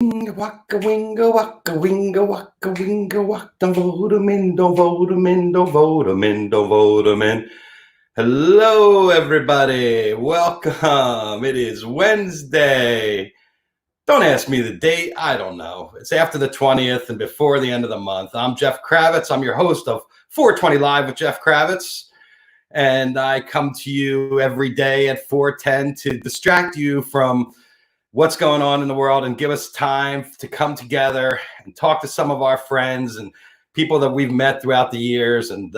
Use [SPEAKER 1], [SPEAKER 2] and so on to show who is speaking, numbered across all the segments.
[SPEAKER 1] Waka winga, waka winga, waka winga, waka. Don't vote him in, don't vote him in, don't vote him in, don't vote him in. Hello, everybody. Welcome. It is Wednesday. Don't ask me the date. I don't know. It's after the 20th and before the end of the month. I'm Jeff Kravitz. I'm your host of 420 Live with Jeff Kravitz. And I come to you every day at 4:10 to distract you from what's going on in the world and give us time to come together and talk to some of our friends and people that we've met throughout the years and,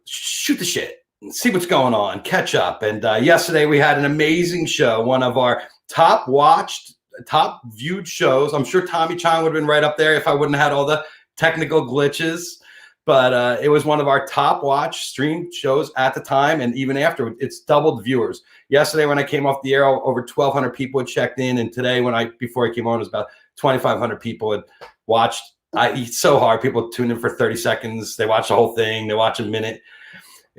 [SPEAKER 1] shoot the shit and see what's going on, catch up. And yesterday we had an amazing show, one of our top watched, top viewed shows. I'm sure Tommy Chong would have been right up there if I wouldn't have had all the technical glitches. But it was one of our top watch streamed shows at the time, and even after, it's doubled viewers. Yesterday, when I came off the air, over 1,200 people had checked in, and today, before I came on, it was about 2,500 people had watched. I eat so hard. People tune in for 30 seconds. They watch the whole thing. They watch a minute.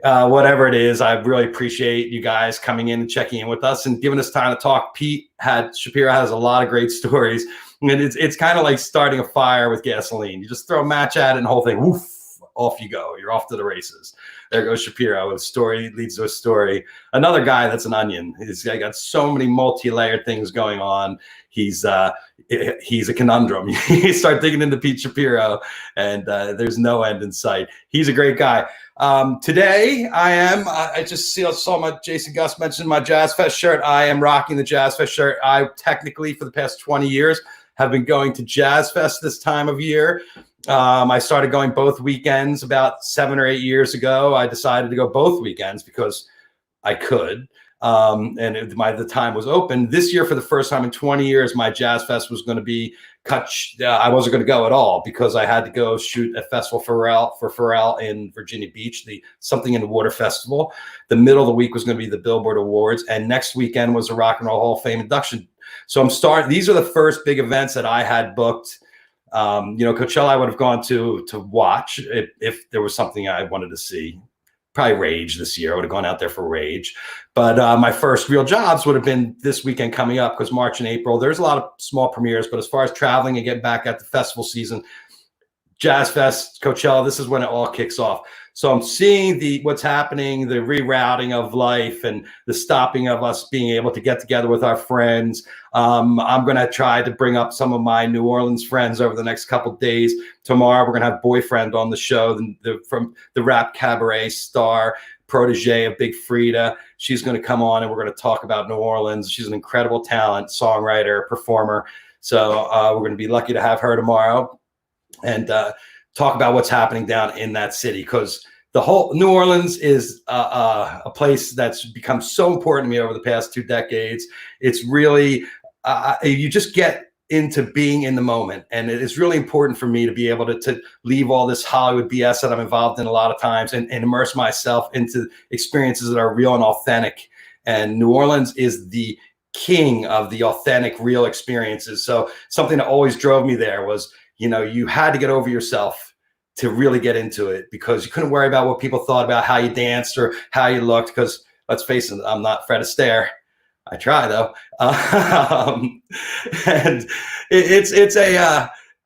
[SPEAKER 1] Whatever it is, I really appreciate you guys coming in and checking in with us and giving us time to talk. Shapiro has a lot of great stories, and it's kind of like starting a fire with gasoline. You just throw a match at it, and the whole thing, woof. Off you go. You're off to the races. There goes Shapiro. A story leads to a story. Another guy that's an onion. He's got so many multi-layered things going on. He's a conundrum. You start digging into Pete Shapiro, and there's no end in sight. He's a great guy. Today, I just saw my Jason Gus mentioned my Jazz Fest shirt. I am rocking the Jazz Fest shirt. I technically, for the past 20 years, have been going to Jazz Fest this time of year. I started going both weekends about 7 or 8 years ago. I decided to go both weekends because I could. The time was open. This year, for the first time in 20 years, my Jazz Fest was going to be cut. I wasn't going to go at all because I had to go shoot a festival for Pharrell in Virginia Beach, the Something in the Water Festival. The middle of the week was going to be the Billboard Awards, and next weekend was a Rock and Roll Hall of Fame induction. So these are the first big events that I had booked. Coachella I would have gone to watch if there was something I wanted to see. Probably Rage this year. I would have gone out there for Rage. But my first real jobs would have been this weekend coming up because March and April, there's a lot of small premieres. But as far as traveling and getting back at the festival season, Jazz Fest, Coachella, this is when it all kicks off. So I'm seeing what's happening, the rerouting of life and the stopping of us being able to get together with our friends. I'm going to try to bring up some of my New Orleans friends over the next couple of days. Tomorrow, we're going to have Boyfriend on the show from the rap cabaret star, protege of Big Frida. She's going to come on and we're going to talk about New Orleans. She's an incredible talent, songwriter, performer. So we're going to be lucky to have her tomorrow and talk about what's happening down in that city, because the whole New Orleans is a place that's become so important to me over the past 2 decades. It's really, you just get into being in the moment. And it is really important for me to be able to leave all this Hollywood BS that I'm involved in a lot of times and immerse myself into experiences that are real and authentic. And New Orleans is the king of the authentic, real experiences. So something that always drove me there was, you had to get over yourself to really get into it, because you couldn't worry about what people thought about how you danced or how you looked. Because let's face it, I'm not Fred Astaire. I try though. And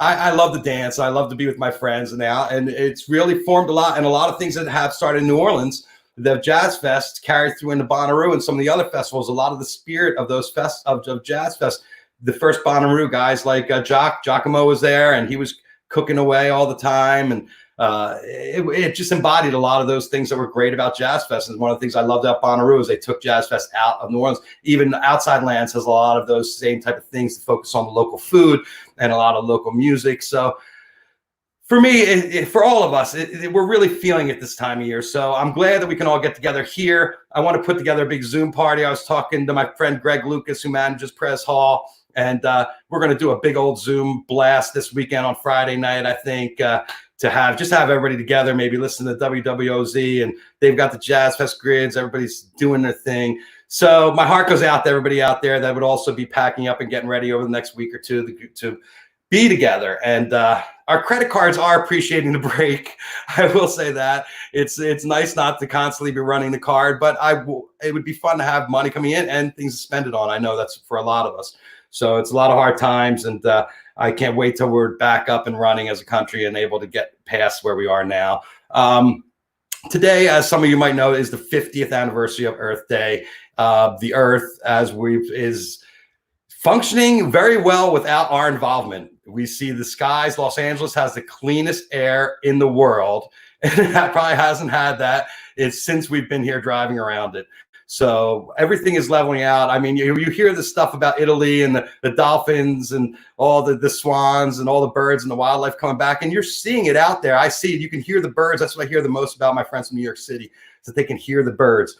[SPEAKER 1] I love to dance. I love to be with my friends now. And it's really formed a lot. And a lot of things that have started in New Orleans, the Jazz Fest carried through into Bonnaroo and some of the other festivals. A lot of the spirit of those of Jazz Fest. The first Bonnaroo guys like Giacomo was there, and he was cooking away all the time. And it just embodied a lot of those things that were great about Jazz Fest. And one of the things I loved about Bonnaroo is they took Jazz Fest out of New Orleans. Even Outside Lands has a lot of those same type of things to focus on the local food and a lot of local music. So for me, for all of us, we're really feeling it this time of year. So I'm glad that we can all get together here. I want to put together a big Zoom party. I was talking to my friend Greg Lucas, who manages Press Hall. And we're going to do a big old Zoom blast this weekend on Friday night, I think, to have everybody together, maybe listen to WWOZ. And they've got the Jazz Fest grids. Everybody's doing their thing. So my heart goes out to everybody out there that would also be packing up and getting ready over the next week or two to be together. And our credit cards are appreciating the break. I will say that. It's nice not to constantly be running the card, but it would be fun to have money coming in and things to spend it on. I know that's for a lot of us. So it's a lot of hard times, and I can't wait till we're back up and running as a country and able to get past where we are now. Today, as some of you might know, is the 50th anniversary of Earth Day. The Earth, is functioning very well without our involvement. We see the skies. Los Angeles has the cleanest air in the world, and that probably hasn't had that since we've been here driving around it. So everything is leveling out. I mean, you hear the stuff about Italy and the dolphins and all the swans and all the birds and the wildlife coming back, and you're seeing it out there. I see it. You can hear the birds. That's what I hear the most about my friends from New York City, is that they can hear the birds.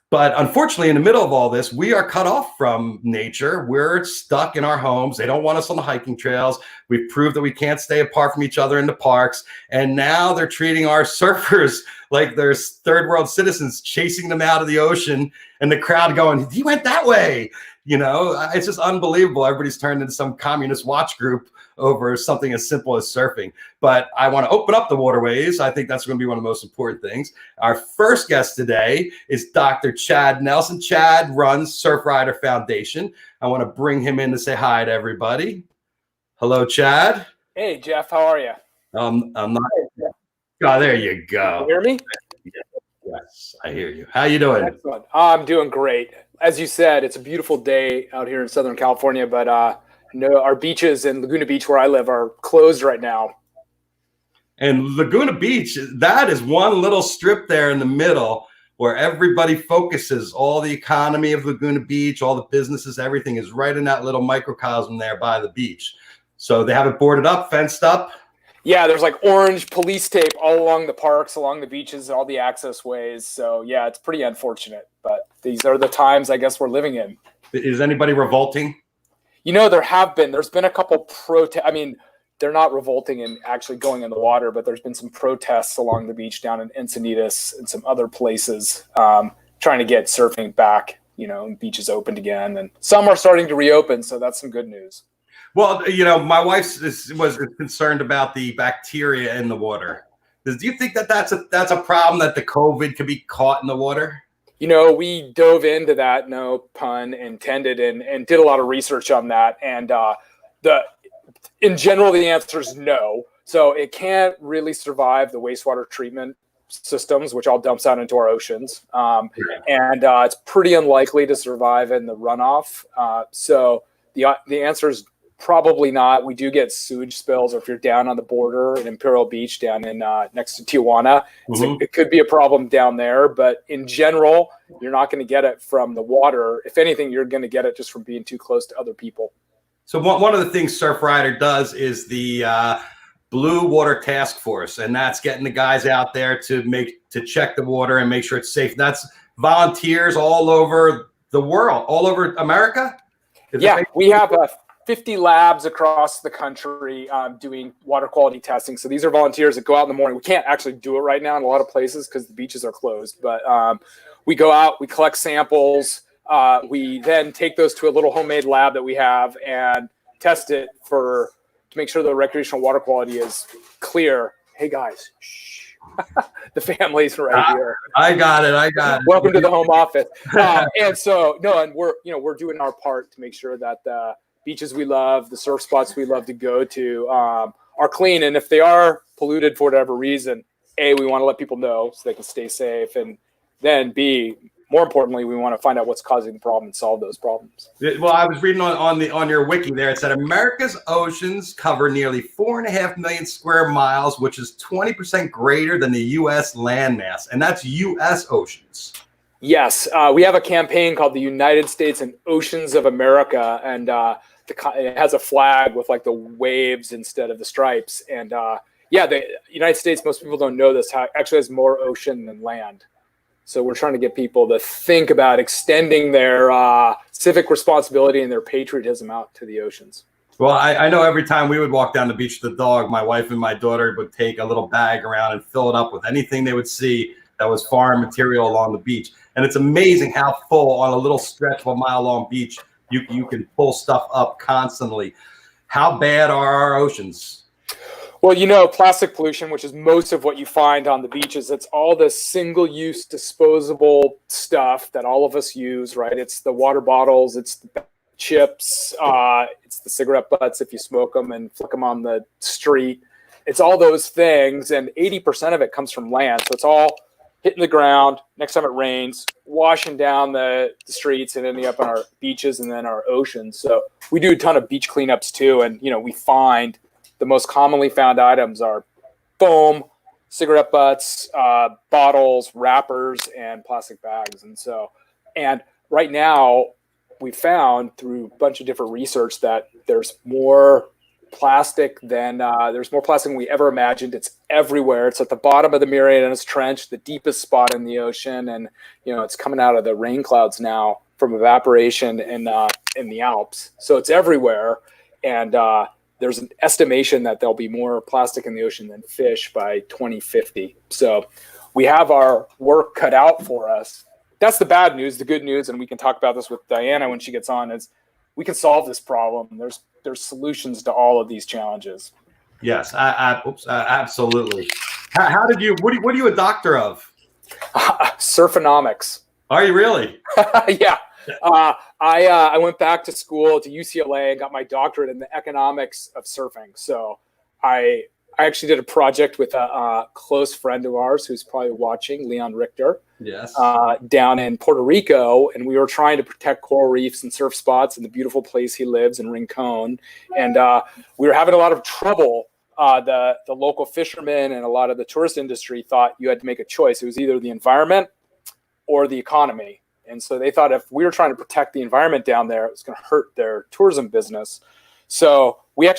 [SPEAKER 1] But unfortunately, in the middle of all this, we are cut off from nature. We're stuck in our homes. They don't want us on the hiking trails. We've proved that we can't stay apart from each other in the parks. And now they're treating our surfers like they're third world citizens, chasing them out of the ocean, and the crowd going, he went that way. You know, it's just unbelievable. Everybody's turned into some communist watch group over something as simple as surfing. But I want to open up the waterways. I think that's going to be one of the most important things. Our first guest today is Dr. Chad Nelsen. Chad runs Surfrider Foundation. I want to bring him in to say hi to everybody. Hello, Chad.
[SPEAKER 2] Hey, Jeff. How are you?
[SPEAKER 1] I'm not. Oh, there you go.
[SPEAKER 2] You hear me?
[SPEAKER 1] Yes, I hear you. How you doing?
[SPEAKER 2] Excellent. I'm doing great. As you said, it's a beautiful day out here in Southern California, but no, our beaches in Laguna Beach, where I live, are closed right now.
[SPEAKER 1] And Laguna Beach, that is one little strip there in the middle where everybody focuses. All the economy of Laguna Beach, all the businesses, everything is right in that little microcosm there by the beach. So they have it boarded up, fenced up.
[SPEAKER 2] Yeah, there's like orange police tape all along the parks, along the beaches, all the access ways. So yeah, it's pretty unfortunate, but these are the times I guess we're living in.
[SPEAKER 1] Is anybody revolting?
[SPEAKER 2] You know, there's been a couple protests. I mean, they're not revolting and actually going in the water, but there's been some protests along the beach down in Encinitas and some other places trying to get surfing back, you know, and beaches opened again. And some are starting to reopen, so that's some good news.
[SPEAKER 1] Well, you know, my wife was concerned about the bacteria in the water. Do you think that's a problem, that the COVID could be caught in the water?
[SPEAKER 2] You know, we dove into that, no pun intended, and did a lot of research on that. And in general, the answer is no. So it can't really survive the wastewater treatment systems, which all dumps out into our oceans. And it's pretty unlikely to survive in the runoff. So the answer is probably not. We do get sewage spills, or if you're down on the border in Imperial Beach down in next to Tijuana, it could be a problem down there. But in general, you're not going to get it from the water. If anything, you're going to get it just from being too close to other people. So
[SPEAKER 1] one of the things Surfrider does is the Blue Water Task Force, and that's getting the guys out there to check the water and make sure it's safe. That's volunteers all over the world, all over America.
[SPEAKER 2] Yeah, we have 50 labs across the country doing water quality testing. So these are volunteers that go out in the morning. We can't actually do it right now in a lot of places because the beaches are closed. But we go out, we collect samples. We then take those to a little homemade lab that we have and test it to make sure the recreational water quality is clear. Hey, guys. Shh. The family's right here.
[SPEAKER 1] I got it.
[SPEAKER 2] Welcome to the home office. And so, and we're doing our part to make sure that the beaches we love, the surf spots we love to go to are clean. And if they are polluted for whatever reason, A, we want to let people know so they can stay safe. And then B, more importantly, we want to find out what's causing the problem and solve those problems.
[SPEAKER 1] Well, I was reading on your wiki there. It said America's oceans cover nearly 4.5 million square miles, which is 20% greater than the U.S. landmass. And that's U.S. oceans.
[SPEAKER 2] Yes. We have a campaign called the United States and Oceans of America. And it has a flag with like the waves instead of the stripes. And the United States, most people don't know this, actually has more ocean than land. So we're trying to get people to think about extending their civic responsibility and their patriotism out to the oceans.
[SPEAKER 1] Well, I know every time we would walk down the beach with the dog, my wife and my daughter would take a little bag around and fill it up with anything they would see that was foreign material along the beach. And it's amazing how full on a little stretch of a mile-long beach you can pull stuff up constantly. How bad are our oceans?
[SPEAKER 2] Well, plastic pollution, which is most of what you find on the beaches, it's all this single-use disposable stuff that all of us use, right? It's the water bottles, it's the chips. It's the cigarette butts if you smoke them and flick them on the street. It's all those things, and 80% of it comes from land. So it's all hitting the ground. Next time it rains, washing down the streets and ending up on our beaches and then our oceans. So we do a ton of beach cleanups too. And, we find the most commonly found items are foam, cigarette butts, bottles, wrappers, and plastic bags. And right now we found through a bunch of different research that there's more plastic than we ever imagined. It's everywhere. It's at the bottom of the Marianas Trench, the deepest spot in the ocean, and it's coming out of the rain clouds now from evaporation in the Alps. So it's everywhere, and there's an estimation that there'll be more plastic in the ocean than fish by 2050. So we have our work cut out for us. That's the bad news. The good news, and we can talk about this with Dianna when she gets on, is we can solve this problem. There's solutions to all of these challenges.
[SPEAKER 1] Yes, absolutely. What are you a doctor of?
[SPEAKER 2] Surfonomics.
[SPEAKER 1] Are you really?
[SPEAKER 2] Yeah. I went back to school to UCLA and got my doctorate in the economics of surfing. So I actually did a project with a close friend of ours who's probably watching, Leon Richter.
[SPEAKER 1] Yes.
[SPEAKER 2] Down in Puerto Rico, and we were trying to protect coral reefs and surf spots in the beautiful place he lives in Rincon. And we were having a lot of trouble. The local fishermen and a lot of the tourist industry thought you had to make a choice. It was either the environment or the economy. And so they thought if we were trying to protect the environment down there, it was going to hurt their tourism business. So we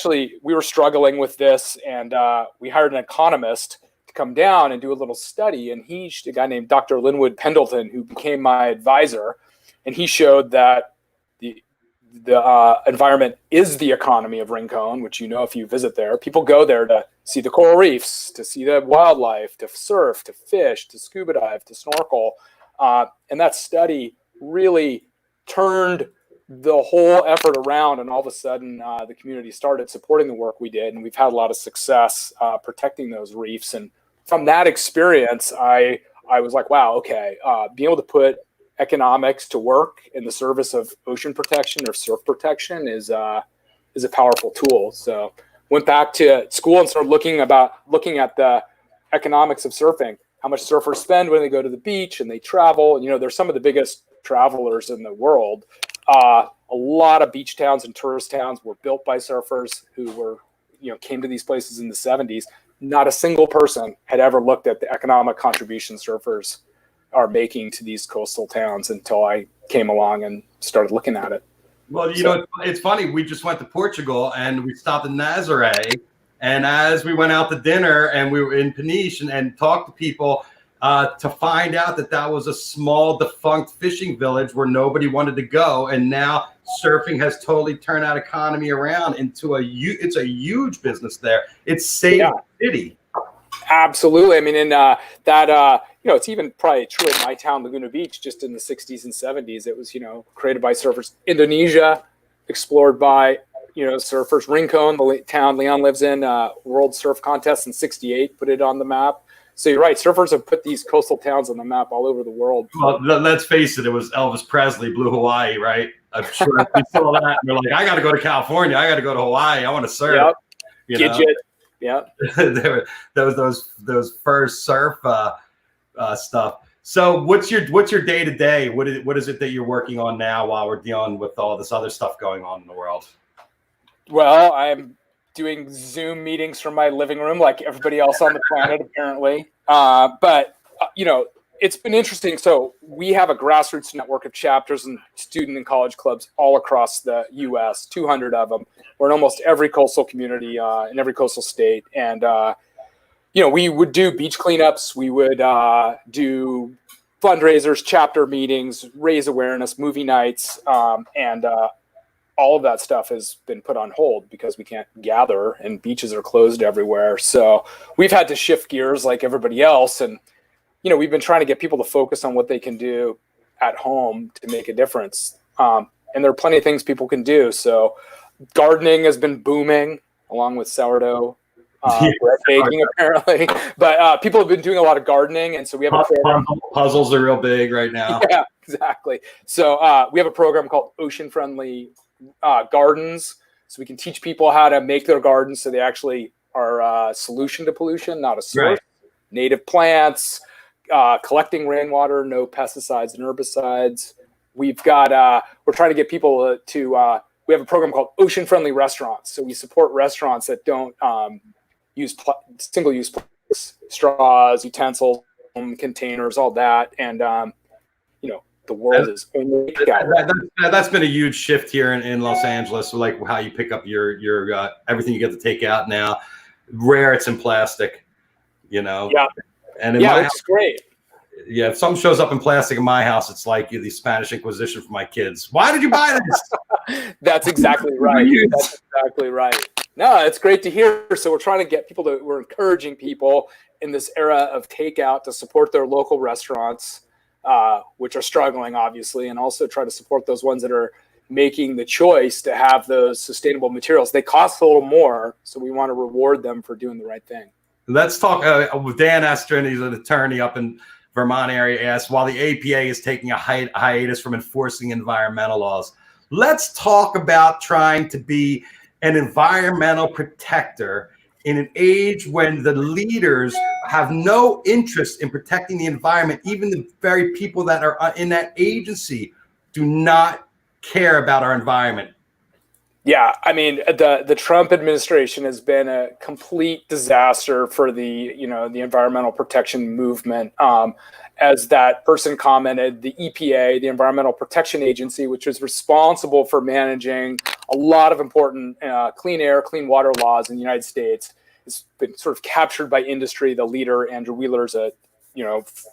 [SPEAKER 2] were struggling with this, and we hired an economist to come down and do a little study. And he's a guy named Dr. Linwood Pendleton, who became my advisor. And he showed that the environment is the economy of Rincon, which, if you visit there, people go there to see the coral reefs, to see the wildlife, to surf, to fish, to scuba dive, to snorkel. And that study really turned the whole effort around, and all of a sudden the community started supporting the work we did, and we've had a lot of success protecting those reefs. And from that experience, I was like, wow, okay, being able to put economics to work in the service of ocean protection or surf protection is a powerful tool. So went back to school and started looking at the economics of surfing, how much surfers spend when they go to the beach and they travel. And, they're some of the biggest travelers in the world. A lot of beach towns and tourist towns were built by surfers who came to these places in the 70s. Not a single person had ever looked at the economic contribution surfers are making to these coastal towns until I came along and started looking at it.
[SPEAKER 1] Well, it's funny. We just went to Portugal and we stopped in Nazaré. And as we went out to dinner and we were in Peniche and talked to people to find out that was a small defunct fishing village where nobody wanted to go. And now surfing has totally turned that economy around into it's a huge business there. It's saved the city.
[SPEAKER 2] Absolutely. I mean, it's even probably true in my town, Laguna Beach, just in the 60s and 70s. It was, created by surfers. Indonesia, explored by, surfers. Rincon, the town Leon lives in, World Surf Contest in 68, put it on the map. So you're right. Surfers have put these coastal towns on the map all over the world.
[SPEAKER 1] Well, let's face it. It was Elvis Presley, Blue Hawaii, right? I'm sure we saw that. And they're like, I got to go to California. I got to go to Hawaii. I want to surf.
[SPEAKER 2] Yep. Gidget. Yeah.
[SPEAKER 1] There those first surf stuff. So what's your day to day? What is it that you're working on now while we're dealing with all this other stuff going on in the world?
[SPEAKER 2] Well, I'm doing Zoom meetings from my living room like everybody else on the planet, apparently. But it's been interesting. So we have a grassroots network of chapters and student and college clubs all across the U.S., 200 of them. We're in almost every coastal community in every coastal state. And, we would do beach cleanups. We would do fundraisers, chapter meetings, raise awareness, movie nights, and all of that stuff has been put on hold because we can't gather and beaches are closed everywhere. So we've had to shift gears like everybody else. And, we've been trying to get people to focus on what they can do at home to make a difference. And there are plenty of things people can do. So gardening has been booming along with sourdough, bread baking apparently. But people have been doing a lot of gardening. And so we have a program.
[SPEAKER 1] Puzzles are real big right now.
[SPEAKER 2] Yeah, exactly. So we have a program called Ocean Friendly gardens, so we can teach people how to make their gardens so they actually are a solution to pollution, not a source.
[SPEAKER 1] Right.
[SPEAKER 2] Native plants, collecting rainwater, no pesticides and herbicides. We've got we're trying to get people to we have a program called Ocean Friendly Restaurants. So we support restaurants that don't use single-use straws, utensils, containers, all that, and the world is only
[SPEAKER 1] that's been a huge shift here in Los Angeles. Like how you pick up your everything you get to take out now. Rare it's in plastic,
[SPEAKER 2] Yeah,
[SPEAKER 1] and in
[SPEAKER 2] which is great.
[SPEAKER 1] Yeah, if something shows up in plastic in my house, it's like the Spanish Inquisition for my kids. Why did you buy this?
[SPEAKER 2] That's exactly right. That's exactly right. No, it's great to hear. So we're trying to get people we're encouraging people in this era of takeout to support their local restaurants, which are struggling, obviously, and also try to support those ones that are making the choice to have those sustainable materials. They cost a little more, so we want to reward them for doing the right thing.
[SPEAKER 1] Let's talk with Dan Estrin. He's an attorney up in Vermont area. Asked, while the APA is taking a hiatus from enforcing environmental laws, let's talk about trying to be an environmental protector in an age when the leaders have no interest in protecting the environment. Even the very people that are in that agency do not care about our environment.
[SPEAKER 2] Yeah, I mean, the Trump administration has been a complete disaster for the environmental protection movement. As that person commented, the EPA, the Environmental Protection Agency, which is responsible for managing a lot of important clean air, clean water laws in the United States, has been sort of captured by industry. The leader, Andrew Wheeler's a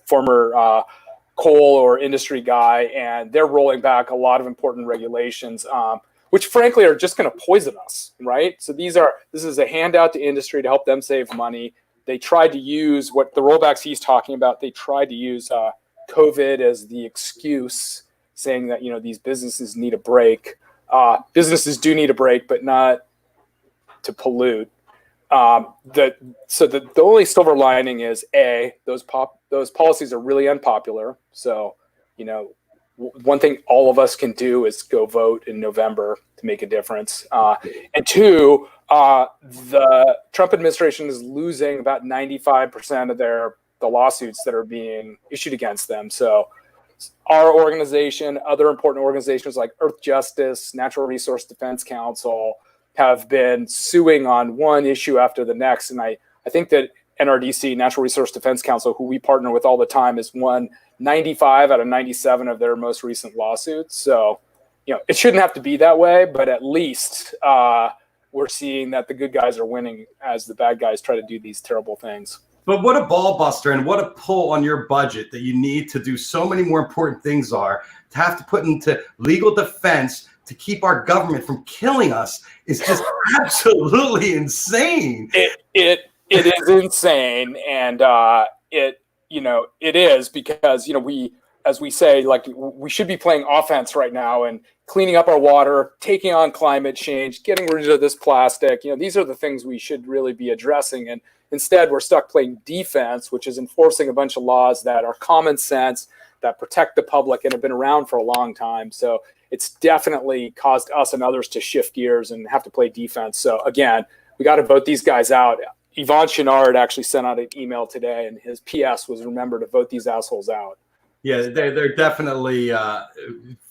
[SPEAKER 2] former coal or industry guy, and they're rolling back a lot of important regulations, which frankly are just going to poison us, right? So this is a handout to industry to help them save money. They tried to use what the rollbacks he's talking about. They tried to use COVID as the excuse, saying that these businesses need a break. Businesses do need a break, but not to pollute. The only silver lining is those policies are really unpopular. So one thing all of us can do is go vote in November to make a difference. And two, the Trump administration is losing about 95% of the lawsuits that are being issued against them. So our organization, other important organizations like Earth Justice, Natural Resource Defense Council have been suing on one issue after the next. And I think that NRDC, Natural Resource Defense Council, who we partner with all the time, has won 95 out of 97 of their most recent lawsuits. So, it shouldn't have to be that way, but at least we're seeing that the good guys are winning as the bad guys try to do these terrible things.
[SPEAKER 1] But what a ball buster and what a pull on your budget that you need to do so many more important things to have to put into legal defense to keep our government from killing us is just absolutely insane.
[SPEAKER 2] It is insane, and it is because as we say, like, we should be playing offense right now and cleaning up our water, taking on climate change, getting rid of this plastic. These are the things we should really be addressing, and instead we're stuck playing defense, which is enforcing a bunch of laws that are common sense, that protect the public and have been around for a long time. So it's definitely caused us and others to shift gears and have to play defense. So again, we got to vote these guys out. Yvon Chouinard actually sent out an email today, and his PS was, remember to vote these assholes out.
[SPEAKER 1] Yeah, they're definitely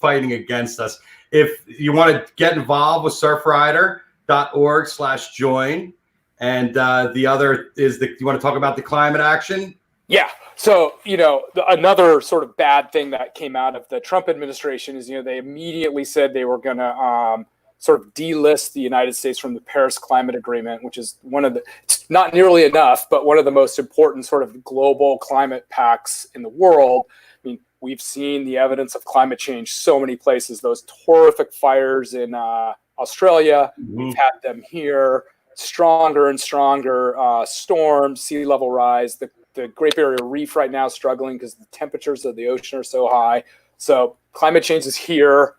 [SPEAKER 1] fighting against us. If you want to get involved with surfrider.org/join, and the other is you want to talk about the climate action?
[SPEAKER 2] Yeah. So, another sort of bad thing that came out of the Trump administration is, they immediately said they were going to sort of delist the United States from the Paris Climate Agreement, which is it's not nearly enough, but one of the most important sort of global climate pacts in the world. I mean, we've seen the evidence of climate change so many places. Those horrific fires in Australia, we've had them here. Stronger and stronger storms, sea level rise. The Great Barrier Reef right now is struggling because the temperatures of the ocean are so high. So climate change is here.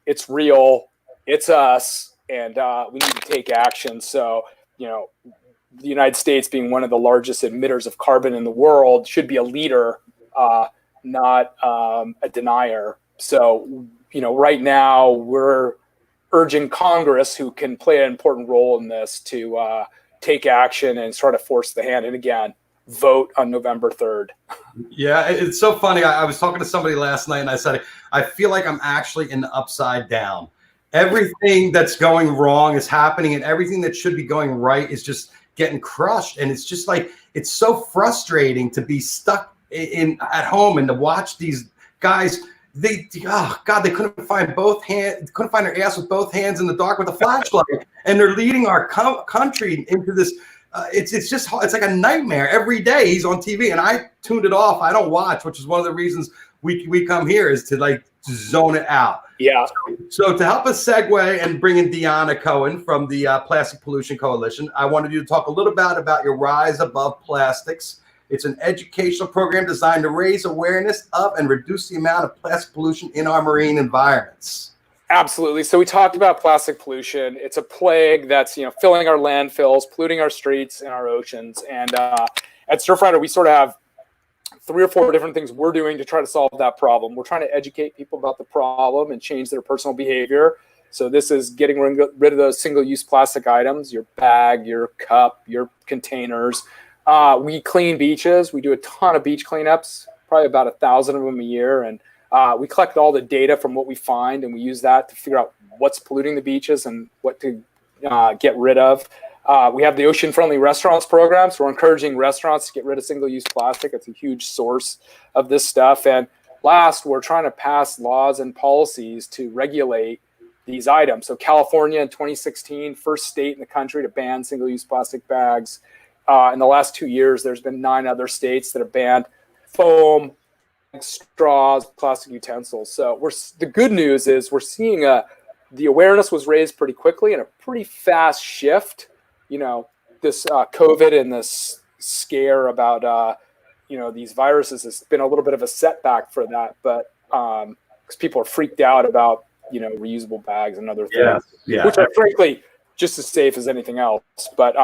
[SPEAKER 2] It's real. It's us. And we need to take action. So, the United States, being one of the largest emitters of carbon in the world, should be a leader, not a denier. So, right now we're urging Congress, who can play an important role in this, to take action and sort of force the hand. And again, vote on November 3rd.
[SPEAKER 1] Yeah, it's so funny. I was talking to somebody last night and I said, I feel like I'm actually in the upside down. Everything that's going wrong is happening and everything that should be going right is just getting crushed. And it's just like, it's so frustrating to be stuck in at home and to watch these guys. They couldn't find their ass with both hands in the dark with a flashlight, and they're leading our country into this. It's like a nightmare every day. He's on TV, and I tuned it off. I don't watch, which is one of the reasons we come here, is to like zone it out.
[SPEAKER 2] Yeah.
[SPEAKER 1] So to help us segue and bring in Dianna Cohen from the Plastic Pollution Coalition, I wanted you to talk a little bit about your Rise Above Plastics. It's an educational program designed to raise awareness of and reduce the amount of plastic pollution in our marine environments.
[SPEAKER 2] Absolutely. So we talked about plastic pollution. It's a plague that's, filling our landfills, polluting our streets and our oceans. And at Surfrider, we sort of have 3 or 4 different things we're doing to try to solve that problem. We're trying to educate people about the problem and change their personal behavior. So this is getting rid of those single-use plastic items, your bag, your cup, your containers. We clean beaches. We do a ton of beach cleanups, probably about 1,000 of them a year. And we collect all the data from what we find, and we use that to figure out what's polluting the beaches and what to get rid of. We have the ocean-friendly restaurants program, so we're encouraging restaurants to get rid of single-use plastic. It's a huge source of this stuff. And last, we're trying to pass laws and policies to regulate these items. So California in 2016, first state in the country to ban single-use plastic bags. In the last 2 years, there's been 9 other states that have banned foam, straws, plastic utensils. So the good news is we're seeing the awareness was raised pretty quickly and a pretty fast shift. This COVID and this scare about these viruses has been a little bit of a setback for that, but because people are freaked out about reusable bags and other things, which are frankly just as safe as anything else. But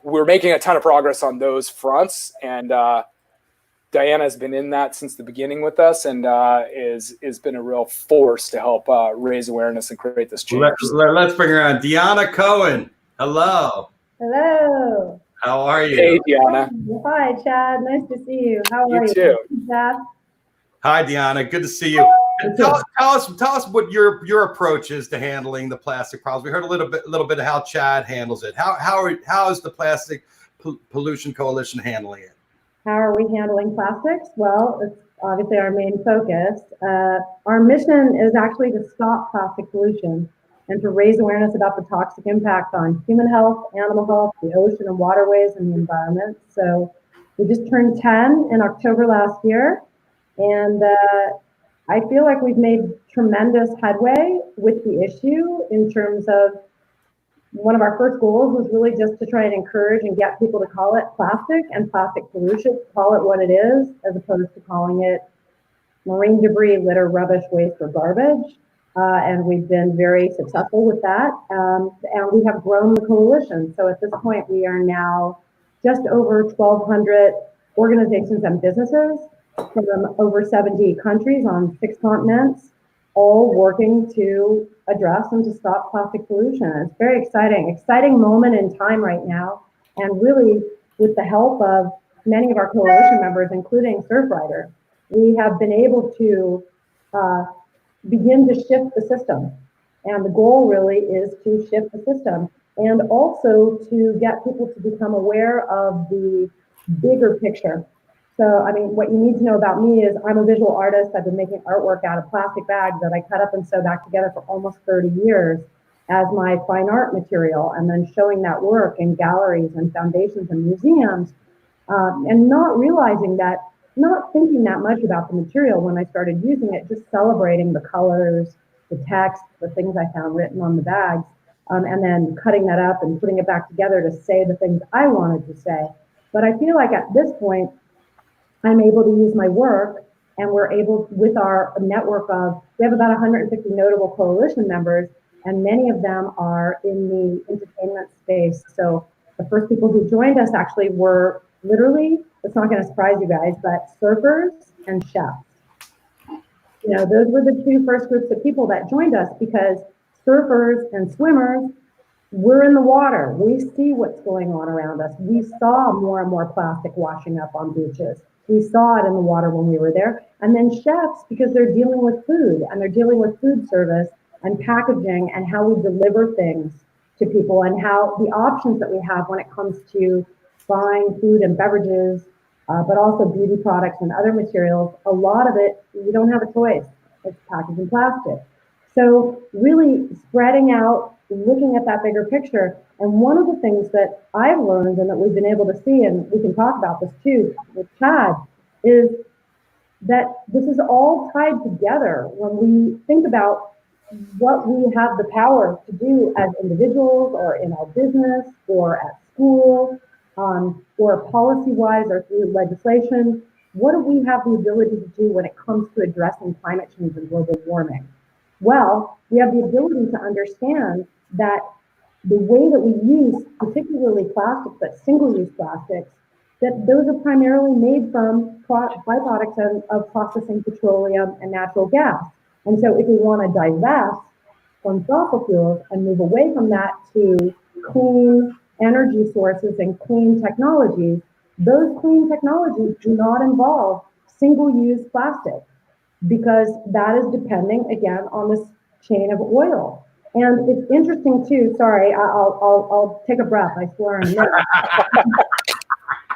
[SPEAKER 2] we're making a ton of progress on those fronts, and Dianna has been in that since the beginning with us, and is been a real force to help raise awareness and create this change.
[SPEAKER 1] Let's bring her on. Dianna Cohen. Hello.
[SPEAKER 3] Hello.
[SPEAKER 1] How are you?
[SPEAKER 2] Hey, Dianna.
[SPEAKER 3] Hi, Chad. Nice to see you. How are you?
[SPEAKER 2] You too.
[SPEAKER 3] Chad?
[SPEAKER 1] Hi, Dianna. Good to see you. Tell us what your approach is to handling the plastic problems. We heard a little bit of how Chad handles it. How is the Plastic Pollution Coalition handling it?
[SPEAKER 3] How are we handling plastics? Well, it's obviously our main focus. Our mission is actually to stop plastic pollution and to raise awareness about the toxic impact on human health, animal health, the ocean and waterways and the environment. So we just turned 10 in October last year, and I feel like we've made tremendous headway with the issue in terms of one of our first goals was really just to try and encourage and get people to call it plastic and plastic pollution, call it what it is, as opposed to calling it marine debris, litter, rubbish, waste, or garbage. And we've been very successful with that. And we have grown the coalition. So at this point, we are now just over 1,200 organizations and businesses from over 70 countries on 6 continents, all working to address and to stop plastic pollution. It's very exciting moment in time right now. And really, with the help of many of our coalition members, including Surfrider, we have been able to begin to shift the system. And the goal really is to shift the system and also to get people to become aware of the bigger picture. So, I mean, what you need to know about me is I'm a visual artist. I've been making artwork out of plastic bags that I cut up and sew back together for almost 30 years as my fine art material, and then showing that work in galleries and foundations and museums, and not realizing that, not thinking that much about the material when I started using it, just celebrating the colors, the text, the things I found written on the bags, and then cutting that up and putting it back together to say the things I wanted to say. But I feel like at this point, I'm able to use my work, and we're able, with our network of, we have about 150 notable coalition members, and many of them are in the entertainment space. So the first people who joined us actually were literally, it's not going to surprise you guys, but surfers and chefs. You know, those were the two first groups of people that joined us because surfers and swimmers, we're in the water. We see what's going on around us. We saw more and more plastic washing up on beaches. We saw it in the water when we were there. And then chefs, because they're dealing with food and they're dealing with food service and packaging and how we deliver things to people and how the options that we have when it comes to buying food and beverages, but also beauty products and other materials, a lot of it, we don't have a choice. It's packaged in plastic. So really spreading out, looking at that bigger picture. And one of the things that I've learned and that we've been able to see, and we can talk about this too with Chad, is that this is all tied together when we think about what we have the power to do as individuals or in our business or at school, or policy-wise or through legislation. What do we have the ability to do when it comes to addressing climate change and global warming? Well, we have the ability to understand that the way that we use particularly plastics, but single-use plastics, that those are primarily made from byproducts of processing petroleum and natural gas. And so if we want to divest from fossil fuels and move away from that to clean energy sources and clean technologies, those clean technologies do not involve single-use plastic because that is depending, again, on this chain of oil. And it's interesting too, sorry, I'll take a breath, I swear in a minute.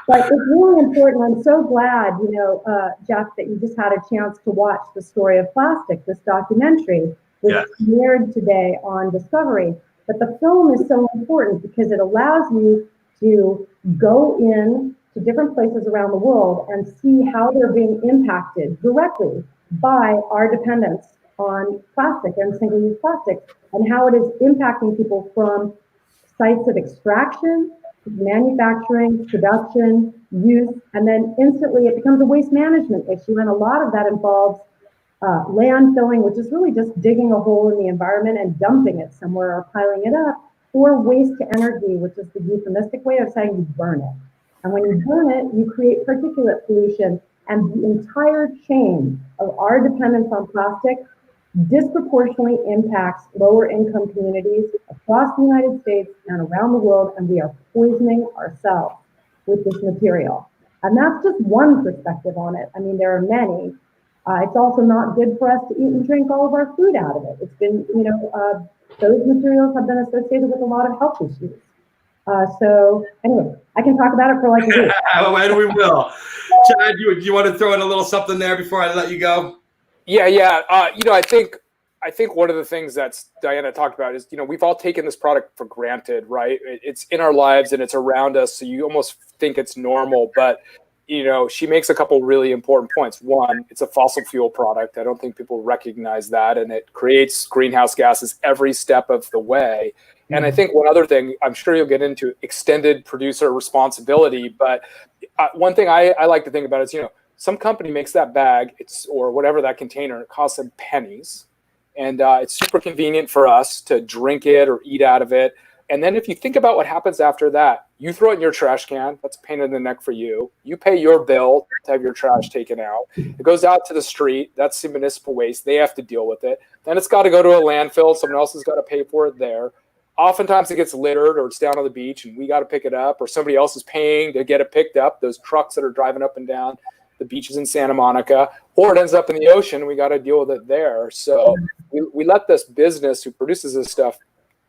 [SPEAKER 3] But it's really important. I'm so glad, you know, Jeff, that you just had a chance to watch The Story of Plastic, this documentary, which premiered today on Discovery. But the film is so important because it allows you to go in to different places around the world and see how they're being impacted directly by our dependence on plastic and single-use plastics and how it is impacting people from sites of extraction, manufacturing, production, use, and then instantly it becomes a waste management issue. And a lot of that involves landfilling, which is really just digging a hole in the environment and dumping it somewhere or piling it up, or waste to energy, which is the euphemistic way of saying you burn it. And when you burn it, you create particulate pollution, and the entire chain of our dependence on plastic disproportionately impacts lower income communities across the United States and around the world, and we are poisoning ourselves with this material. And that's just one perspective on it. I mean, there are many. It's also not good for us to eat and drink all of our food out of it. It's been, you know, those materials have been associated with a lot of health issues. So anyway, I can talk about it for like a week.
[SPEAKER 1] And we will. Chad, you want to throw in a little something there before I let you go?
[SPEAKER 2] Yeah. You know, I think one of the things that Dianna talked about is, you know, we've all taken this product for granted, right? It's in our lives and it's around us, so you almost think it's normal. But, you know, she makes a couple really important points. One, it's a fossil fuel product. I don't think people recognize that, and it creates greenhouse gases every step of the way. And I think one other thing, I'm sure you'll get into extended producer responsibility, but one thing I like to think about is, you know, some company makes that bag, or whatever that container, it costs them pennies. And it's super convenient for us to drink it or eat out of it. And then if you think about what happens after that, you throw it in your trash can. That's a pain in the neck for you. You pay your bill to have your trash taken out. It goes out to the street. That's the municipal waste. They have to deal with it. Then it's got to go to a landfill. Someone else has got to pay for it there. Oftentimes it gets littered or it's down on the beach and we got to pick it up, or somebody else is paying to get it picked up. Those trucks that are driving up and down the beaches in Santa Monica, or it ends up in the ocean. We got to deal with it there. So we let this business who produces this stuff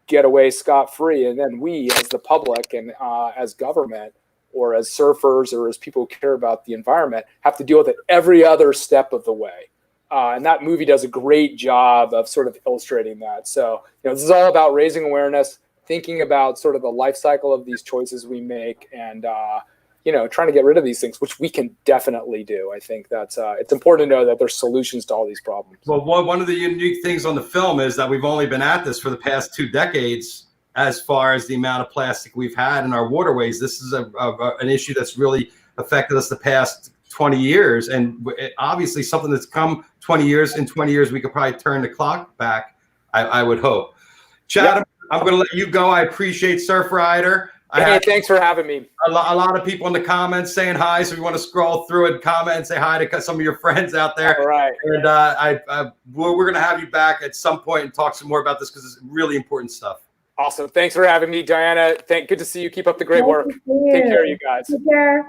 [SPEAKER 2] get away scot-free. And then we, as the public and as government, or as surfers, or as people who care about the environment, have to deal with it every other step of the way. And that movie does a great job of sort of illustrating that. So, you know, this is all about raising awareness, thinking about sort of the life cycle of these choices we make, and, you know, trying to get rid of these things, which we can definitely do. I think that's it's important to know that there's solutions to all these problems.
[SPEAKER 1] Well, one of the unique things on the film is that we've only been at this for the past 2 decades as far as the amount of plastic we've had in our waterways. This is an issue that's really affected us the past 20 years. And obviously something that's come 20 years. In 20 years, we could probably turn the clock back, I would hope. Chad, yep. I'm going to let you go. I appreciate Surfrider.
[SPEAKER 2] Hey, thanks for having me.
[SPEAKER 1] A lot of people in the comments saying hi, so we want to scroll through and comment and say hi to some of your friends out there.
[SPEAKER 2] All right.
[SPEAKER 1] And we're going to have you back at some point and talk some more about this because it's really important stuff.
[SPEAKER 2] Awesome. Thanks for having me, Dianna. Good to see you. Keep up the great work. Take care, you guys.
[SPEAKER 3] Take care.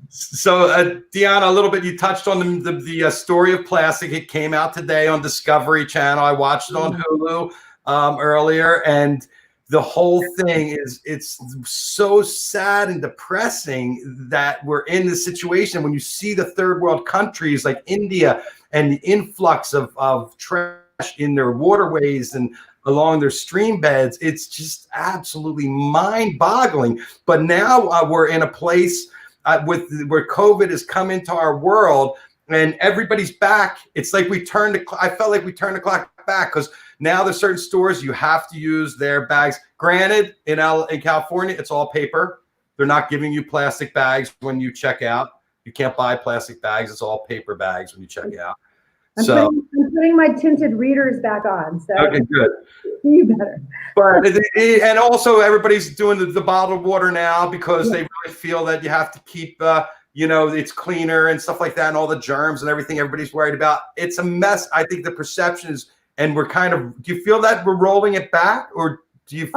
[SPEAKER 1] So, Dianna, a little bit, you touched on the story of plastic. It came out today on Discovery Channel. I watched it on Hulu earlier, and the whole thing it's so sad and depressing that we're in this situation. When you see the third world countries like India and the influx of trash in their waterways and along their stream beds, it's just absolutely mind-boggling. But now we're in a place where COVID has come into our world and everybody's back. It's like I felt like we turned the clock back, because now there's certain stores you have to use their bags. Granted, in California, it's all paper. They're not giving you plastic bags when you check out. You can't buy plastic bags. It's all paper bags when you check out.
[SPEAKER 3] I'm putting my tinted readers back on. So
[SPEAKER 1] okay, good.
[SPEAKER 3] You better.
[SPEAKER 1] But and also everybody's doing the bottled water now because they really feel that you have to keep it's cleaner and stuff like that, and all the germs and everything everybody's worried about. It's a mess. I think the perception is, and we're do you feel that we're rolling it back, or do you?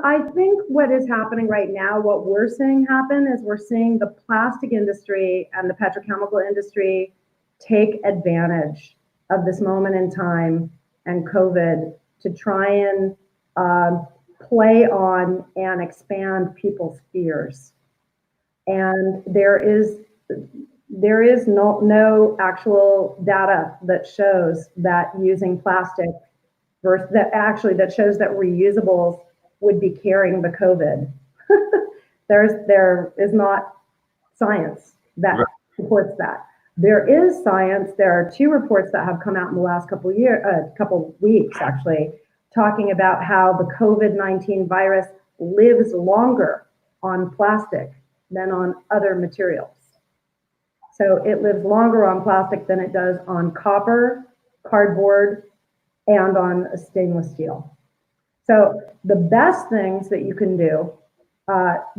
[SPEAKER 3] I think what is happening right now, what we're seeing happen is we're seeing the plastic industry and the petrochemical industry take advantage of this moment in time and COVID to try and play on and expand people's fears. And there is no actual data that shows that using plastic that shows that reusables would be carrying the COVID. There is not science that supports that. There is science. There are 2 reports that have come out in the last couple weeks, actually, talking about how the COVID-19 virus lives longer on plastic than on other materials. So it lives longer on plastic than it does on copper, cardboard, and on stainless steel. So the best things that you can do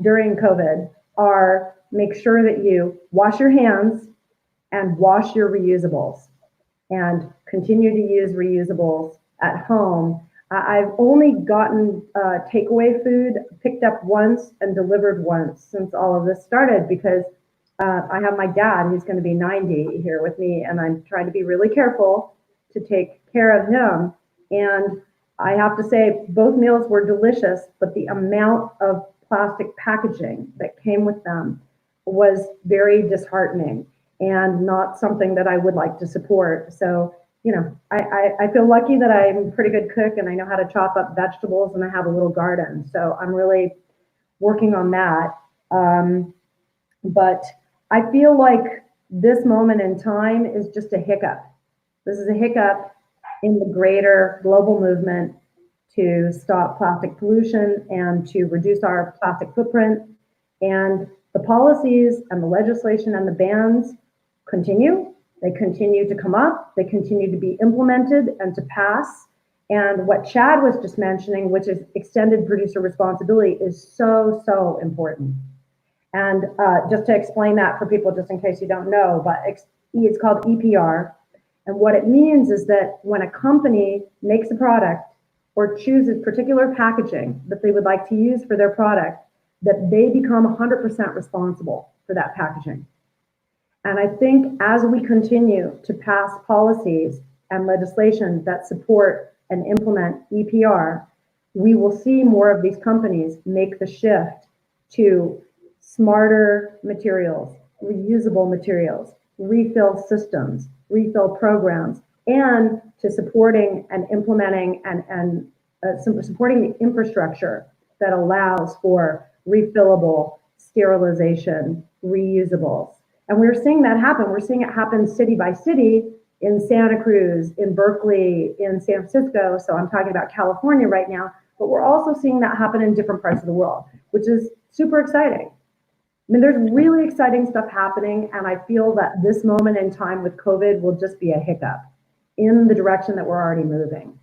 [SPEAKER 3] during COVID are make sure that you wash your hands and wash your reusables and continue to use reusables at home. I've only gotten takeaway food picked up once and delivered once since all of this started, because I have my dad, who's going to be 90, here with me, and I'm trying to be really careful to take care of him. And I have to say, both meals were delicious, but the amount of plastic packaging that came with them was very disheartening and not something that I would like to support. So, I feel lucky that I'm a pretty good cook and I know how to chop up vegetables and I have a little garden. So I'm really working on that. But I feel like this moment in time is just a hiccup. This is a hiccup in the greater global movement to stop plastic pollution and to reduce our plastic footprint. And the policies and the legislation and the bans continue. They continue to come up. They continue to be implemented and to pass. And what Chad was just mentioning, which is extended producer responsibility, is so, so important. And just to explain that for people, just in case you don't know, but it's called EPR. And what it means is that when a company makes a product or chooses particular packaging that they would like to use for their product, that they become 100% responsible for that packaging. And I think as we continue to pass policies and legislation that support and implement EPR, we will see more of these companies make the shift to smarter materials, reusable materials, refill systems, refill programs, and to supporting and implementing and supporting the infrastructure that allows for refillable, sterilization, reusables. And we're seeing that happen. We're seeing it happen city by city in Santa Cruz, in Berkeley, in San Francisco. So I'm talking about California right now, but we're also seeing that happen in different parts of the world, which is super exciting. I mean, there's really exciting stuff happening, and I feel that this moment in time with COVID will just be a hiccup in the direction that we're already moving.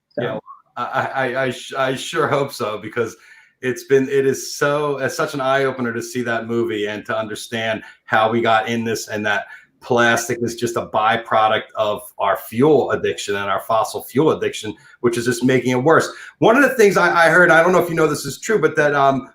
[SPEAKER 3] So.
[SPEAKER 1] Yeah, I sure hope so, because it is such an eye opener to see that movie and to understand how we got in this, and that plastic is just a byproduct of our fuel addiction and our fossil fuel addiction, which is just making it worse. One of the things I heard, I don't know if you know this is true, but that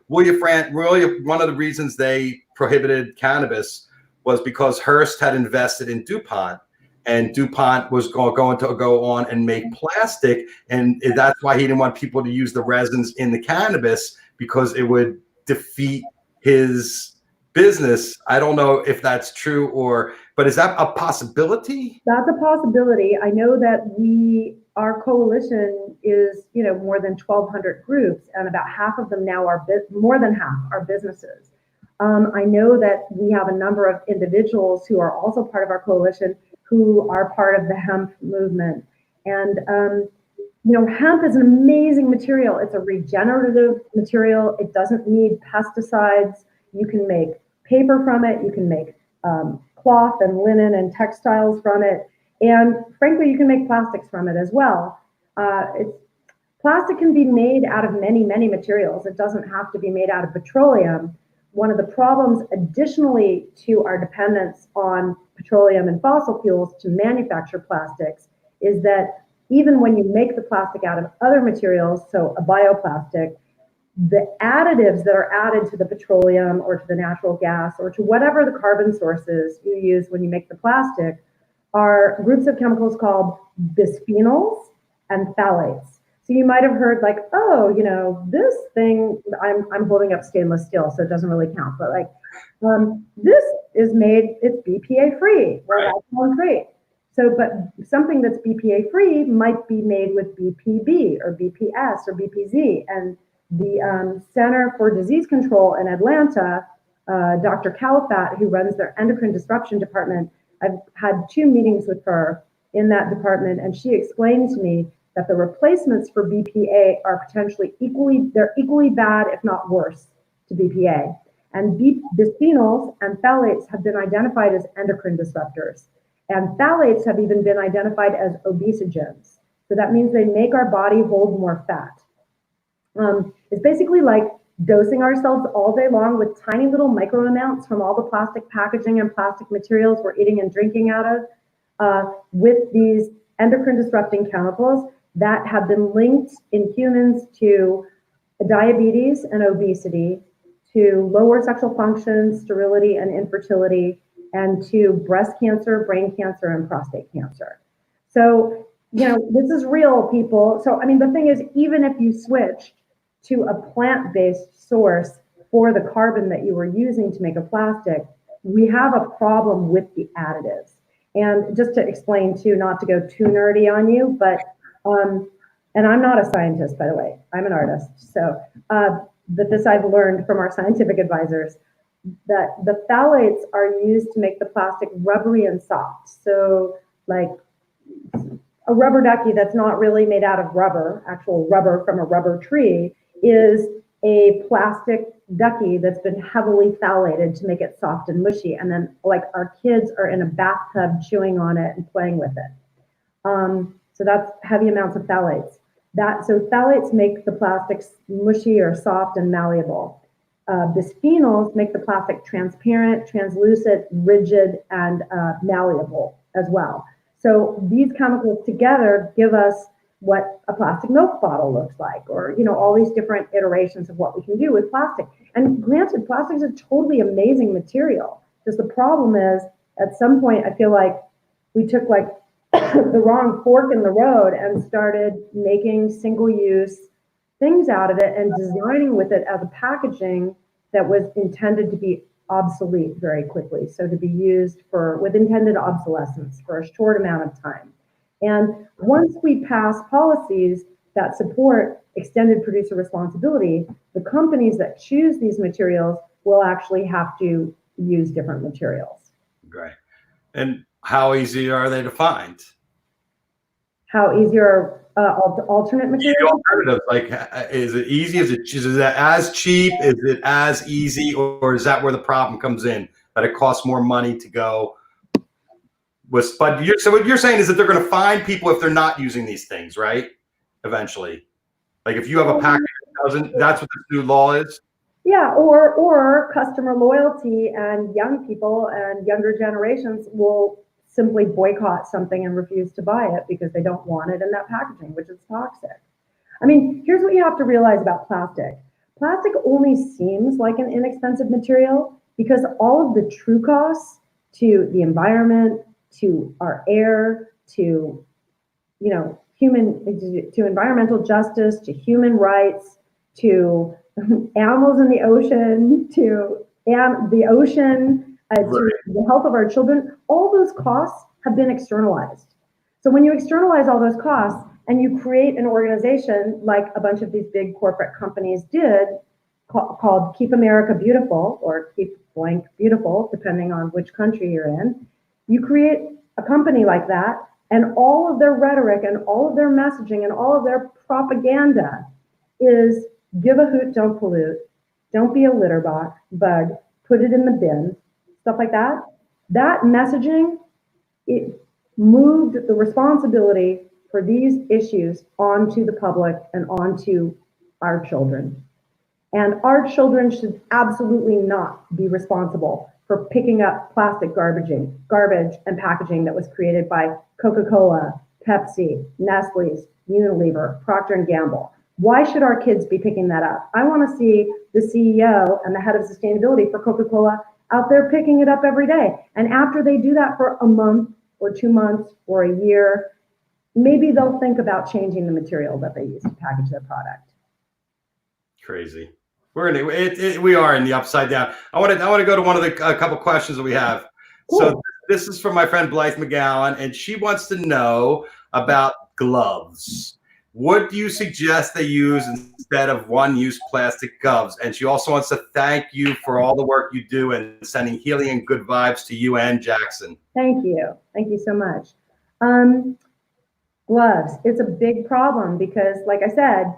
[SPEAKER 1] one of the reasons they prohibited cannabis was because Hearst had invested in DuPont, and DuPont was going to go on and make plastic, and that's why he didn't want people to use the resins in the cannabis, because it would defeat his business. I don't know if that's true, but is that a possibility?
[SPEAKER 3] That's a possibility. I know that our coalition is, more than 1,200 groups, and about half of them now more than half are businesses. I know that we have a number of individuals who are also part of our coalition who are part of the hemp movement. And, hemp is an amazing material. It's a regenerative material. It doesn't need pesticides. You can make paper from it. You can make cloth and linen and textiles from it. And frankly, you can make plastics from it as well. Plastic can be made out of many, many materials. It doesn't have to be made out of petroleum. One of the problems additionally to our dependence on petroleum and fossil fuels to manufacture plastics is that even when you make the plastic out of other materials, so a bioplastic, the additives that are added to the petroleum or to the natural gas or to whatever the carbon sources you use when you make the plastic are groups of chemicals called bisphenols and phthalates. So you might have heard like, oh, this thing, I'm holding up stainless steel, so it doesn't really count, but this is made, it's BPA free. Well, that's all great. So, but something that's BPA free might be made with BPB or BPS or BPZ. And the Center for Disease Control in Atlanta, Dr. Califat, who runs their endocrine disruption department, I've had 2 meetings with her in that department, and she explained to me that the replacements for BPA are potentially equally bad, if not worse, to BPA. And bisphenols and phthalates have been identified as endocrine disruptors. And phthalates have even been identified as obesogens. So that means they make our body hold more fat. It's basically like dosing ourselves all day long with tiny little micro amounts from all the plastic packaging and plastic materials we're eating and drinking out of with these endocrine disrupting chemicals that have been linked in humans to diabetes and obesity, to lower sexual function, sterility and infertility, and to breast cancer, brain cancer, and prostate cancer. So, this is real, people. So, the thing is, even if you switched to a plant-based source for the carbon that you were using to make a plastic, we have a problem with the additives. And just to explain too, not to go too nerdy on you, but, and I'm not a scientist, by the way, I'm an artist. So, but this I've learned from our scientific advisors, that the phthalates are used to make the plastic rubbery and soft. So like a rubber ducky that's not really made out of rubber, actual rubber from a rubber tree, is a plastic ducky that's been heavily phthalated to make it soft and mushy. And then like our kids are in a bathtub chewing on it and playing with it. So that's heavy amounts of phthalates. So phthalates make the plastics mushy or soft and malleable. Bisphenols make the plastic transparent, translucent, rigid, and malleable as well. So these chemicals together give us what a plastic milk bottle looks like, or all these different iterations of what we can do with plastic. And granted, plastic is a totally amazing material. Just the problem is, at some point, I feel like we took like the wrong fork in the road and started making single-use things out of it and designing with it as a packaging that was intended to be obsolete very quickly. So to be used with intended obsolescence for a short amount of time. And once we pass policies that support extended producer responsibility, the companies that choose these materials will actually have to use different materials.
[SPEAKER 1] Great. And how easy are they to find?
[SPEAKER 3] How easy are alternate materials?
[SPEAKER 1] Alternatives, like, is it easy? Is it as cheap? Is it as easy? Or is that where the problem comes in? That it costs more money to go with, so what you're saying is that they're going to find people if they're not using these things, right? Eventually. Like if you have a package doesn't. That's what this new law is.
[SPEAKER 3] Yeah, or customer loyalty, and young people and younger generations will simply boycott something and refuse to buy it because they don't want it in that packaging, which is toxic. I mean, here's what you have to realize about plastic. Plastic only seems like an inexpensive material because all of the true costs to the environment, to our air, to to environmental justice, to human rights, to animals in the ocean, to the ocean, to the health of our children, all those costs have been externalized. So when you externalize all those costs and you create an organization like a bunch of these big corporate companies did, called Keep America Beautiful, or Keep Blank Beautiful, depending on which country you're in, you create a company like that, and all of their rhetoric and all of their messaging and all of their propaganda is give a hoot, don't pollute, don't be a litter bug, put it in the bin, stuff like that. That messaging, it moved the responsibility for these issues onto the public and onto our children. And our children should absolutely not be responsible for picking up plastic garbage and packaging that was created by Coca-Cola, Pepsi, Nestle's, Unilever, Procter & Gamble. Why should our kids be picking that up? I want to see the CEO and the head of sustainability for Coca-Cola out there picking it up every day. And after they do that for a month or 2 months or a year, maybe they'll think about changing the material that they use to package their product.
[SPEAKER 1] Crazy. We are in the upside down. I want to go to one of the couple questions that we have. Cool. So this is from my friend Blythe McGowan, and she wants to know about gloves. What do you suggest they use instead of one-use plastic gloves? And she also wants to thank you for all the work you do and sending healing and good vibes to you and Jackson.
[SPEAKER 3] Thank you. Thank you so much. Gloves. It's a big problem because, like I said,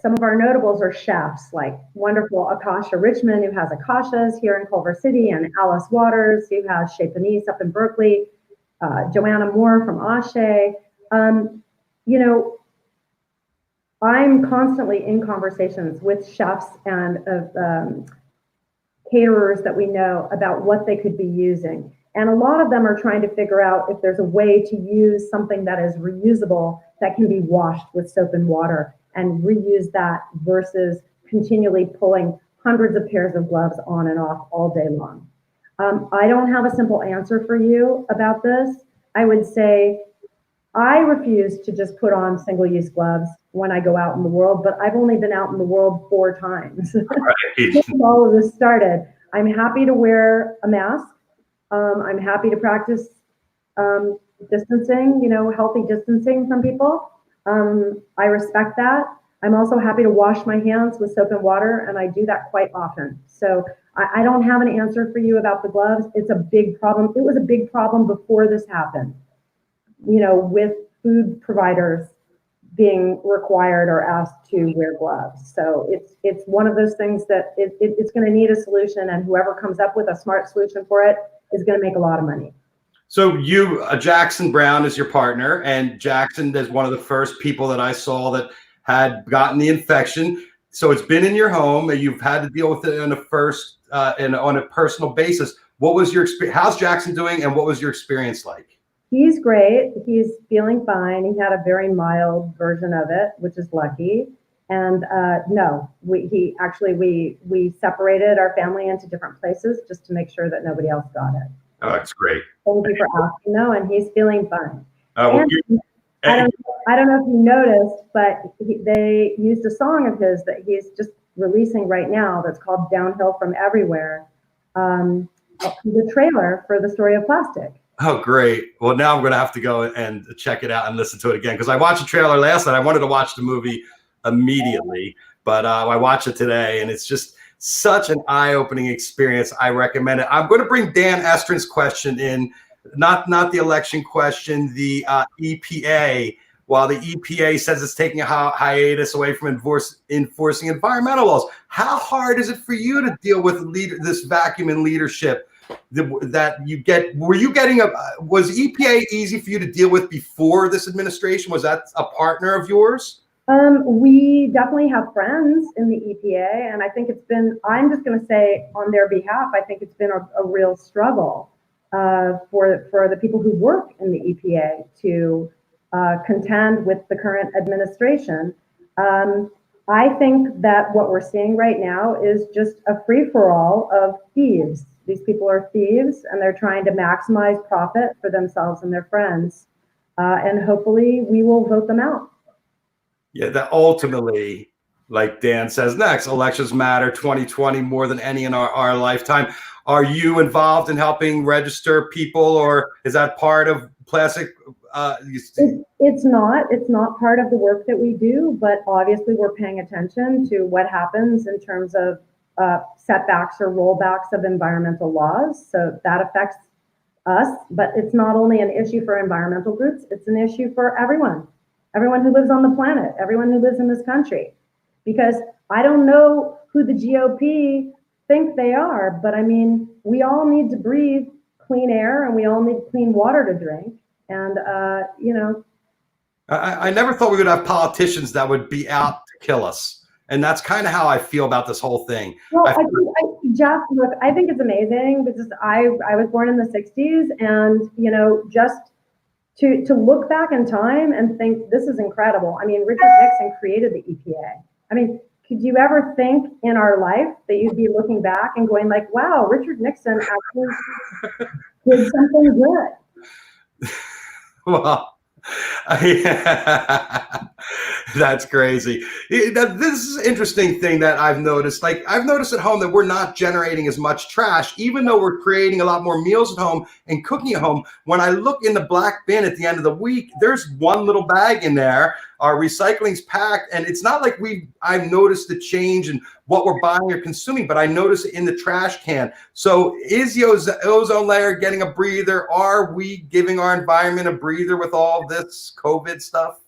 [SPEAKER 3] some of our notables are chefs, like wonderful Akasha Richmond, who has Akashas here in Culver City, and Alice Waters, who has Chez Panisse up in Berkeley, Joanna Moore from Ashe. I'm constantly in conversations with chefs and caterers that we know about what they could be using. And a lot of them are trying to figure out if there's a way to use something that is reusable that can be washed with soap and water and reuse that versus continually pulling hundreds of pairs of gloves on and off all day long. I don't have a simple answer for you about this. I would say I refuse to just put on single-use gloves when I go out in the world, but I've only been out in the world 4 times.
[SPEAKER 1] Right.
[SPEAKER 3] Since all of this started. I'm happy to wear a mask. I'm happy to practice distancing, healthy distancing from people. I respect that. I'm also happy to wash my hands with soap and water, and I do that quite often. So I don't have an answer for you about the gloves. It's a big problem. It was a big problem before this happened, with food providers being required or asked to wear gloves. So it's one of those things that it's going to need a solution, and whoever comes up with a smart solution for it is going to make a lot of money.
[SPEAKER 1] So Jackson Brown is your partner, and Jackson is one of the first people that I saw that had gotten the infection. So it's been in your home, and you've had to deal with it on a personal basis. What was your experience? How's Jackson doing, and what was your experience like?
[SPEAKER 3] He's great. He's feeling fine. He had a very mild version of it, which is lucky. And no, we separated our family into different places just to make sure that nobody else got it.
[SPEAKER 1] Oh, that's great.
[SPEAKER 3] Thank you for asking, though, and he's feeling fine.
[SPEAKER 1] I
[SPEAKER 3] don't know if you noticed, but they used a song of his that he's just releasing right now that's called Downhill from Everywhere, the trailer for The Story of Plastic.
[SPEAKER 1] Oh, great. Well, now I'm going to have to go and check it out and listen to it again, because I watched the trailer last night. I wanted to watch the movie immediately, but I watched it today, and it's just such an eye-opening experience. I recommend it. I'm going to bring Dan Estrin's question in, not the election question, the EPA. While the EPA says it's taking a hiatus away from enforcing environmental laws, how hard is it for you to deal with this vacuum in leadership that you get? Was EPA easy for you to deal with before this administration? Was that a partner of yours?
[SPEAKER 3] We definitely have friends in the EPA, and I think it's been, I'm just going to say on their behalf, I think it's been a real struggle for the people who work in the EPA to contend with the current administration. I think that what we're seeing right now is just a free-for-all of thieves. These people are thieves, and they're trying to maximize profit for themselves and their friends. And hopefully we will vote them out.
[SPEAKER 1] Yeah, that ultimately, like Dan says next, elections matter 2020 more than any in our lifetime. Are you involved in helping register people, or is that part of plastic?
[SPEAKER 3] It's not part of the work that we do, but obviously we're paying attention to what happens in terms of setbacks or rollbacks of environmental laws. So that affects us, but it's not only an issue for environmental groups, it's an issue for everyone who lives on the planet, everyone who lives in this country. Because I don't know who the GOP think they are, but I mean, we all need to breathe clean air and we all need clean water to drink. And, you know.
[SPEAKER 1] I never thought we would have politicians that would be out to kill us. And that's kind of how I feel about this whole thing.
[SPEAKER 3] Well, Jeff, look, I think it's amazing because I was born in the 60s, and, you know, just to look back in time and think this is incredible. I mean, Richard Nixon created the EPA. I mean, could you ever think in our life that you'd be looking back and going like, wow, Richard Nixon actually did something good?
[SPEAKER 1] Well, that's crazy. This is an interesting thing that I've noticed. Like, I've noticed at home that we're not generating as much trash, even though we're creating a lot more meals at home and cooking at home. When I look in the black bin at the end of the week, there's one little bag in there. Our recycling's packed, and it's not like I've noticed the change in what we're buying or consuming, but I notice it in the trash can. So is the ozone layer getting a breather? Are we giving our environment a breather with all this COVID stuff?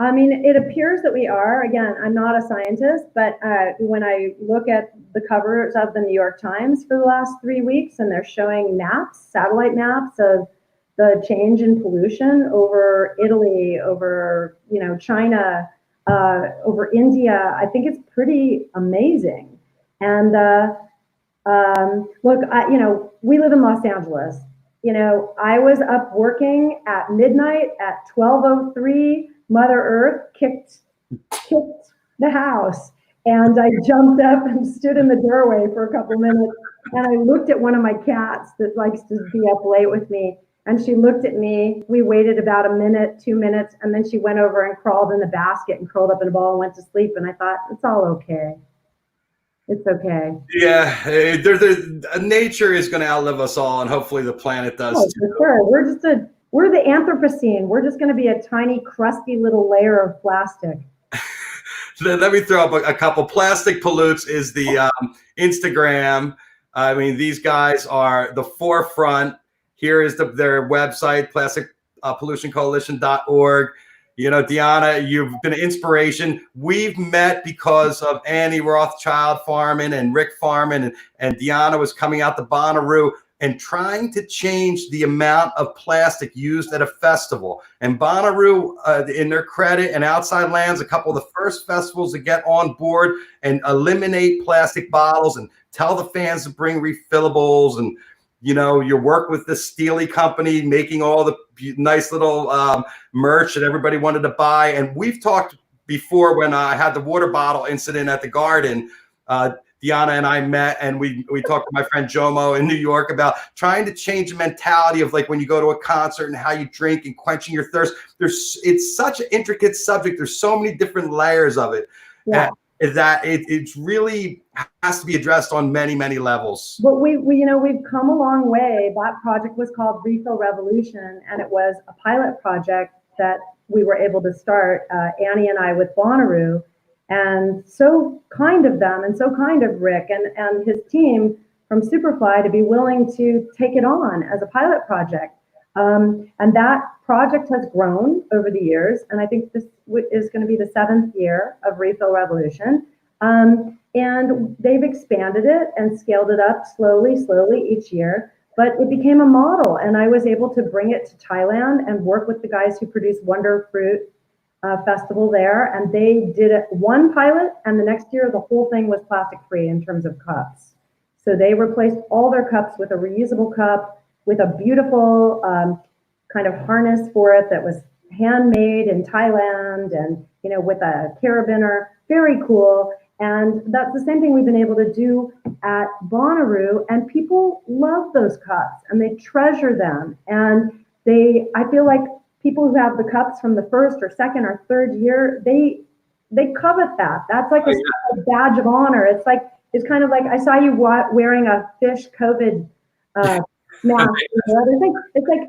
[SPEAKER 3] I mean, it appears that we are. Again, I'm not a scientist, but when I look at the covers of the New York Times for the last 3 weeks, and they're showing maps, satellite maps of the change in pollution over Italy, over, you know, China, over India, I think it's pretty amazing. And look, you know, we live in Los Angeles. You know, I was up working at midnight at 12:03. Mother Earth kicked the house, and I jumped up and stood in the doorway for a couple minutes, and I looked at one of my cats that likes to be up late with me, and she looked at me. We waited about a minute, 2 minutes, and then she went over and crawled in the basket and curled up in a ball and went to sleep, and I thought, it's all okay. It's okay.
[SPEAKER 1] Yeah, nature is going to outlive us all, and hopefully the planet does too.
[SPEAKER 3] For sure. We're the Anthropocene. We're just going to be a tiny, crusty little layer of plastic.
[SPEAKER 1] Let me throw up a couple. Plastic Pollutes is the Instagram. I mean, these guys are the forefront. Here is their website, plasticpollutioncoalition.org. You know, Dianna, you've been an inspiration. We've met because of Annie Rothschild Farman and Rick Farman, and Dianna was coming out to Bonnaroo and trying to change the amount of plastic used at a festival. And Bonnaroo, in their credit, and Outside Lands, a couple of the first festivals to get on board and eliminate plastic bottles and tell the fans to bring refillables. And, you know, your work with the Steely company, making all the nice little merch that everybody wanted to buy. And we've talked before when I had the water bottle incident at the Garden. Dianna and I met, and we talked to my friend Jomo in New York about trying to change the mentality of, like, when you go to a concert and how you drink and quenching your thirst. It's such an intricate subject. There's so many different layers of it.
[SPEAKER 3] Yeah.
[SPEAKER 1] That it really has to be addressed on many, many levels.
[SPEAKER 3] But we you know, we've come a long way. That project was called Refill Revolution, and it was a pilot project that we were able to start, Annie and I, with Bonnaroo. And so kind of them, and so kind of Rick and his team from Superfly to be willing to take it on as a pilot project. And that project has grown over the years, and I think this is going to be the 7th year of Refill Revolution. And they've expanded it and scaled it up slowly each year. But it became a model, and I was able to bring it to Thailand and work with the guys who produce Wonder Fruit festival there, and they did one pilot, and the next year the whole thing was plastic free in terms of cups. So they replaced all their cups with a reusable cup with a beautiful kind of harness for it that was handmade in Thailand, and with a carabiner, very cool. And that's the same thing we've been able to do at Bonnaroo, and people love those cups and they treasure them. And I feel like people who have the cups from the first or second or third year, they covet that. That's like a badge of honor. It's kind of like, I saw you wearing a fish COVID mask. It's like,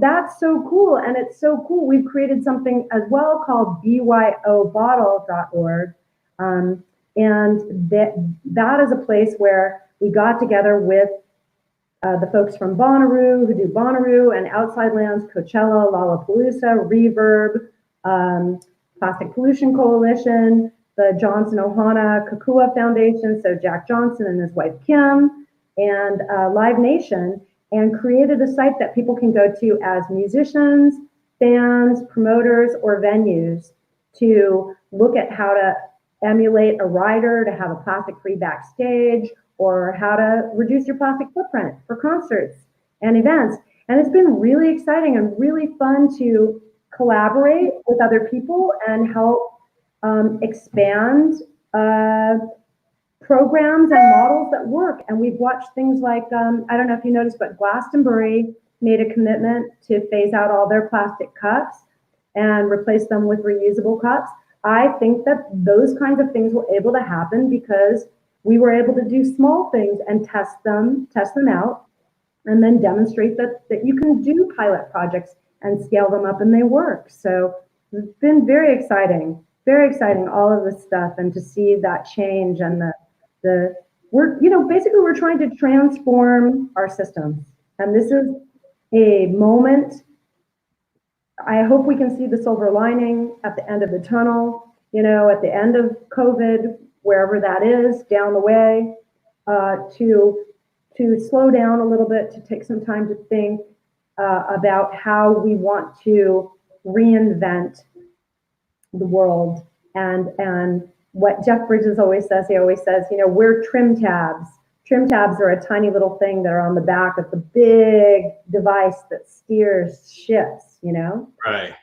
[SPEAKER 3] that's so cool. And it's so cool. We've created something as well called byobottle.org. And that is a place where we got together with the folks from Bonnaroo, who do Bonnaroo and Outside Lands, Coachella, Lollapalooza, Reverb, Plastic Pollution Coalition, the Johnson Ohana Kakua Foundation, so Jack Johnson and his wife Kim, and Live Nation, and created a site that people can go to as musicians, fans, promoters, or venues to look at how to emulate a rider to have a plastic-free backstage, or how to reduce your plastic footprint for concerts and events. And it's been really exciting and really fun to collaborate with other people and help expand programs and models that work. And we've watched things like, I don't know if you noticed, but Glastonbury made a commitment to phase out all their plastic cups and replace them with reusable cups. I think that those kinds of things were able to happen because we were able to do small things and test them out, and then demonstrate that you can do pilot projects and scale them up and they work. So it's been very exciting, all of this stuff, and to see that change. And basically we're trying to transform our systems. And this is a moment. I hope we can see the silver lining at the end of the tunnel, at the end of COVID, wherever that is down the way, to slow down a little bit, to take some time to think about how we want to reinvent the world. And what Jeff Bridges always says, we're trim tabs. Trim tabs are a tiny little thing that are on the back of the big device that steers ships,
[SPEAKER 1] Right.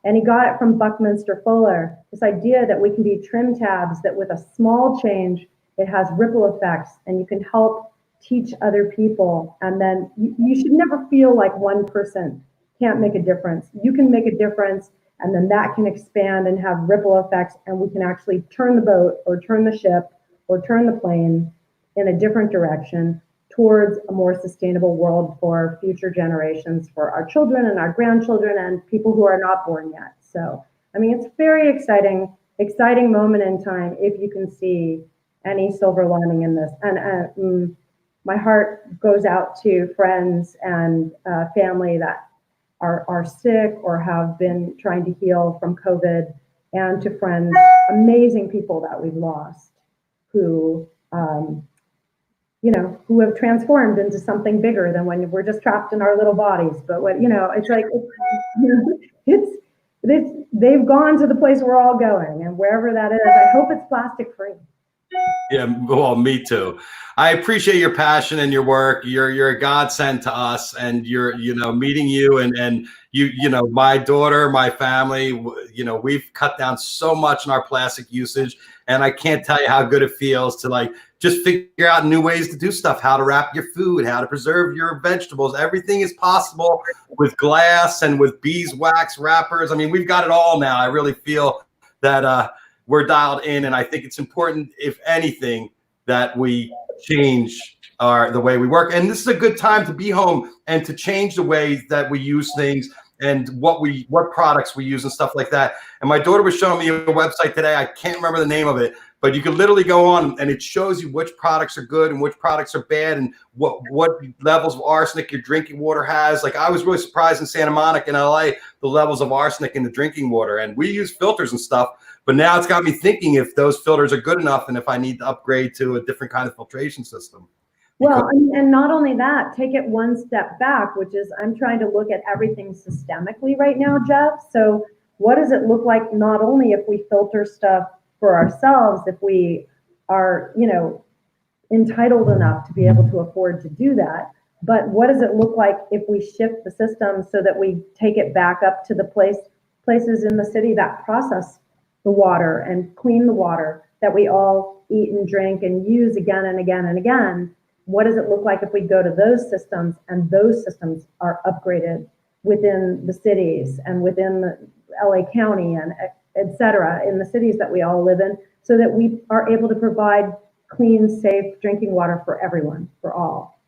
[SPEAKER 3] And he got it from Buckminster Fuller, this idea that we can be trim tabs, that with a small change, it has ripple effects and you can help teach other people. And then you should never feel like one person can't make a difference. You can make a difference, and then that can expand and have ripple effects, and we can actually turn the boat or turn the ship or turn the plane in a different direction towards a more sustainable world for future generations, for our children and our grandchildren and people who are not born yet. So, it's a very exciting moment in time if you can see any silver lining in this. And my heart goes out to friends and family that are sick or have been trying to heal from COVID, and to friends, amazing people that we've lost who who have transformed into something bigger than when we're just trapped in our little bodies. But it's like, they've gone to the place we're all going, and wherever that is, I hope it's plastic free.
[SPEAKER 1] Yeah, well, me too. I appreciate your passion and your work. You're a godsend to us, and meeting you and my daughter, my family, we've cut down so much in our plastic usage, and I can't tell you how good it feels to just figure out new ways to do stuff, how to wrap your food, how to preserve your vegetables. Everything is possible with glass and with beeswax wrappers. We've got it all now. I really feel that we're dialed in, and I think it's important, if anything, that we change the way we work. And this is a good time to be home and to change the ways that we use things and what products we use and stuff like that. And my daughter was showing me a website today. I can't remember the name of it, but you can literally go on and it shows you which products are good and which products are bad, and what levels of arsenic your drinking water has. I was really surprised in Santa Monica in LA, the levels of arsenic in the drinking water. And we use filters and stuff, but now it's got me thinking if those filters are good enough and if I need to upgrade to a different kind of filtration system.
[SPEAKER 3] Well, and not only that, take it one step back, which is I'm trying to look at everything systemically right now, Jeff. So what does it look like not only if we filter stuff for ourselves, if we are, entitled enough to be able to afford to do that, but what does it look like if we shift the system so that we take it back up to the places in the city that process the water and clean the water that we all eat and drink and use again and again and again? What does it look like if we go to those systems and those systems are upgraded within the cities and within the LA County and et cetera, in the cities that we all live in, so that we are able to provide clean, safe drinking water for everyone, for all?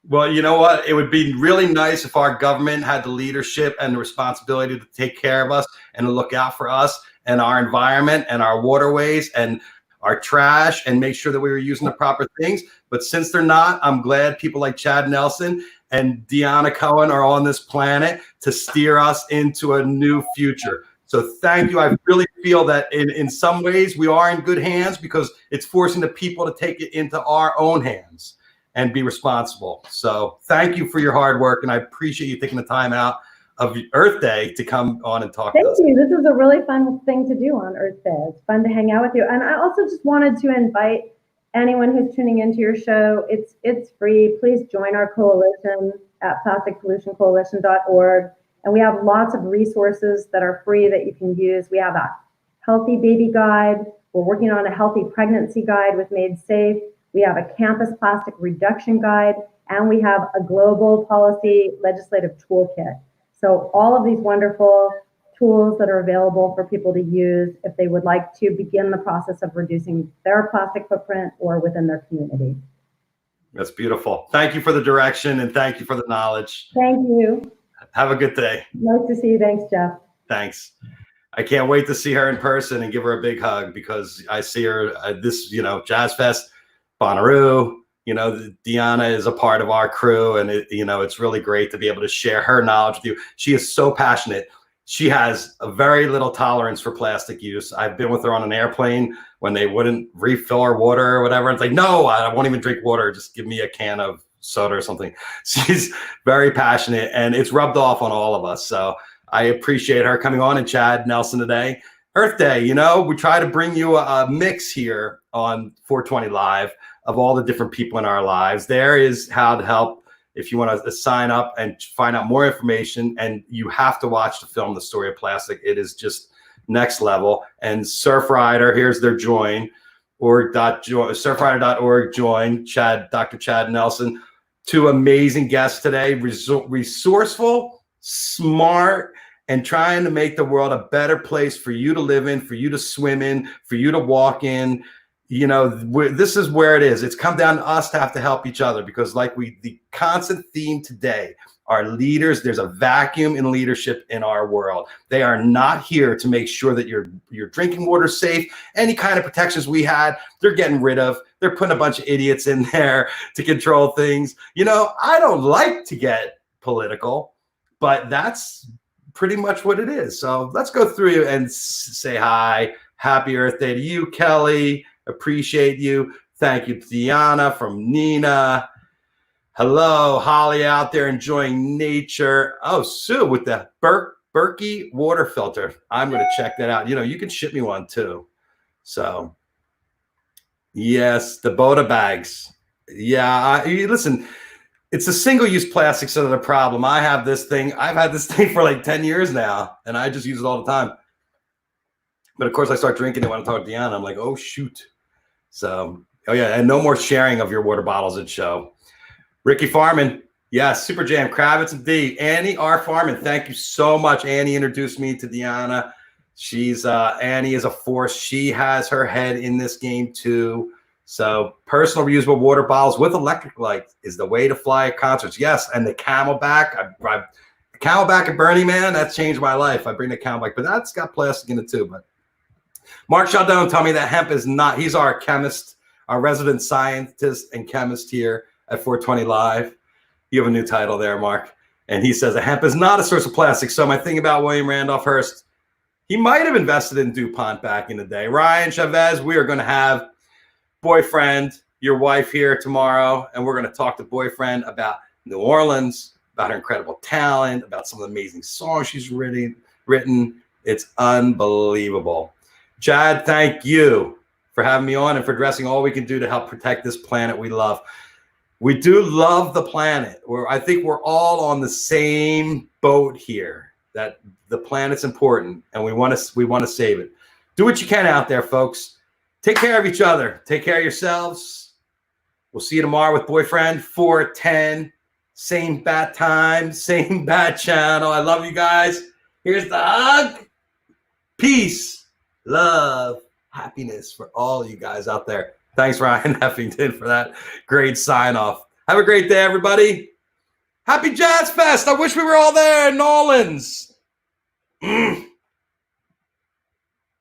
[SPEAKER 1] Well, you know what? It would be really nice if our government had the leadership and the responsibility to take care of us and to look out for us and our environment and our waterways and our trash and make sure that we were using the proper things. But since they're not, I'm glad people like Chad Nelsen and Dianna Cohen are on this planet to steer us into a new future. So thank you. I really feel that in some ways we are in good hands because it's forcing the people to take it into our own hands and be responsible. So thank you for your hard work. And I appreciate you taking the time out of Earth Day to come on and talk to us.
[SPEAKER 3] Thank you. This is a really fun thing to do on Earth Day. It's fun to hang out with you. And I also just wanted to invite anyone who's tuning into your show. It's free. Please join our coalition at plasticpollutioncoalition.org. And we have lots of resources that are free that you can use. We have a healthy baby guide. We're working on a healthy pregnancy guide with Made Safe. We have a campus plastic reduction guide, and we have a global policy legislative toolkit. So all of these wonderful tools that are available for people to use if they would like to begin the process of reducing their plastic footprint or within their community.
[SPEAKER 1] That's beautiful. Thank you for the direction and thank you for the knowledge.
[SPEAKER 3] Thank you.
[SPEAKER 1] Have a good day.
[SPEAKER 3] Nice to see you. Thanks, Jeff.
[SPEAKER 1] Thanks. I can't wait to see her in person and give her a big hug because I see her this, Jazz Fest, Bonnaroo, Dianna is a part of our crew, and it's really great to be able to share her knowledge with you. She is so passionate. She has a very little tolerance for plastic use. I've been with her on an airplane when they wouldn't refill her water or whatever. It's like, no, I won't even drink water. Just give me a can of soda or something. She's very passionate, and it's rubbed off on all of us. So I appreciate her coming on, and Chad Nelsen today. Earth Day, we try to bring you a mix here on 420 Live of all the different people in our lives. There is how to help if you want to sign up and find out more information. And you have to watch the film, The Story of Plastic. It is just next level. And Surfrider, here's their join, surfrider.org, join Dr. Chad Nelsen. Two amazing guests today, resourceful, smart, and trying to make the world a better place for you to live in, for you to swim in, for you to walk in. This is where it is. It's come down to us to have to help each other because the constant theme today are leaders. There's a vacuum in leadership in our world. They are not here to make sure that your drinking water is safe. Any kind of protections we had, they're getting rid of. They're putting a bunch of idiots in there to control things. I don't like to get political, but that's pretty much what it is. So let's go through and say hi. Happy Earth Day to you, Kelly. Appreciate you. Thank you to Dianna from Nina. Hello, Holly out there enjoying nature. Oh, Sue with the Berkey water filter. I'm going to check that out. You can ship me one too. So, yes, the Boda bags. Yeah, listen, it's the single-use plastics that are the problem. I have this thing. I've had this thing for like 10 years now, and I just use it all the time. But of course, I start drinking it when I talk to Dianna. I'm like, oh, shoot. So, oh, yeah. And no more sharing of your water bottles at show. Ricky Farman. Yeah, Super Jam. Kravitz and D. Annie R. Farman. Thank you so much. Annie introduced me to Dianna. Annie is a force. She has her head in this game, too. So, personal reusable water bottles with electric light is the way to fly at concerts. Yes. And the Camelback. Camelback at Burning Man, that's changed my life. I bring the Camelback, but that's got plastic in it, too. But Mark Chaldone told me that hemp is not, he's our chemist, our resident scientist and chemist here at 420 Live. You have a new title there, Mark. And he says that hemp is not a source of plastic. So my thing about William Randolph Hearst, he might have invested in DuPont back in the day. Ryan Chavez, we are going to have Boyfriend, your wife here tomorrow. And we're going to talk to Boyfriend about New Orleans, about her incredible talent, about some of the amazing songs she's written. It's unbelievable. Chad, thank you for having me on and for addressing all we can do to help protect this planet we love. We do love the planet. I think we're all on the same boat here, that the planet's important and we want to save it. Do what you can out there, folks. Take care of each other. Take care of yourselves. We'll see you tomorrow with Boyfriend 410. Same bat time, same bat channel. I love you guys. Here's the hug. Peace, love, happiness for all you guys out there. Thanks, Ryan Heffington, for that great sign off. Have a great day, everybody. Happy Jazz Fest. I wish we were all there in New Orleans.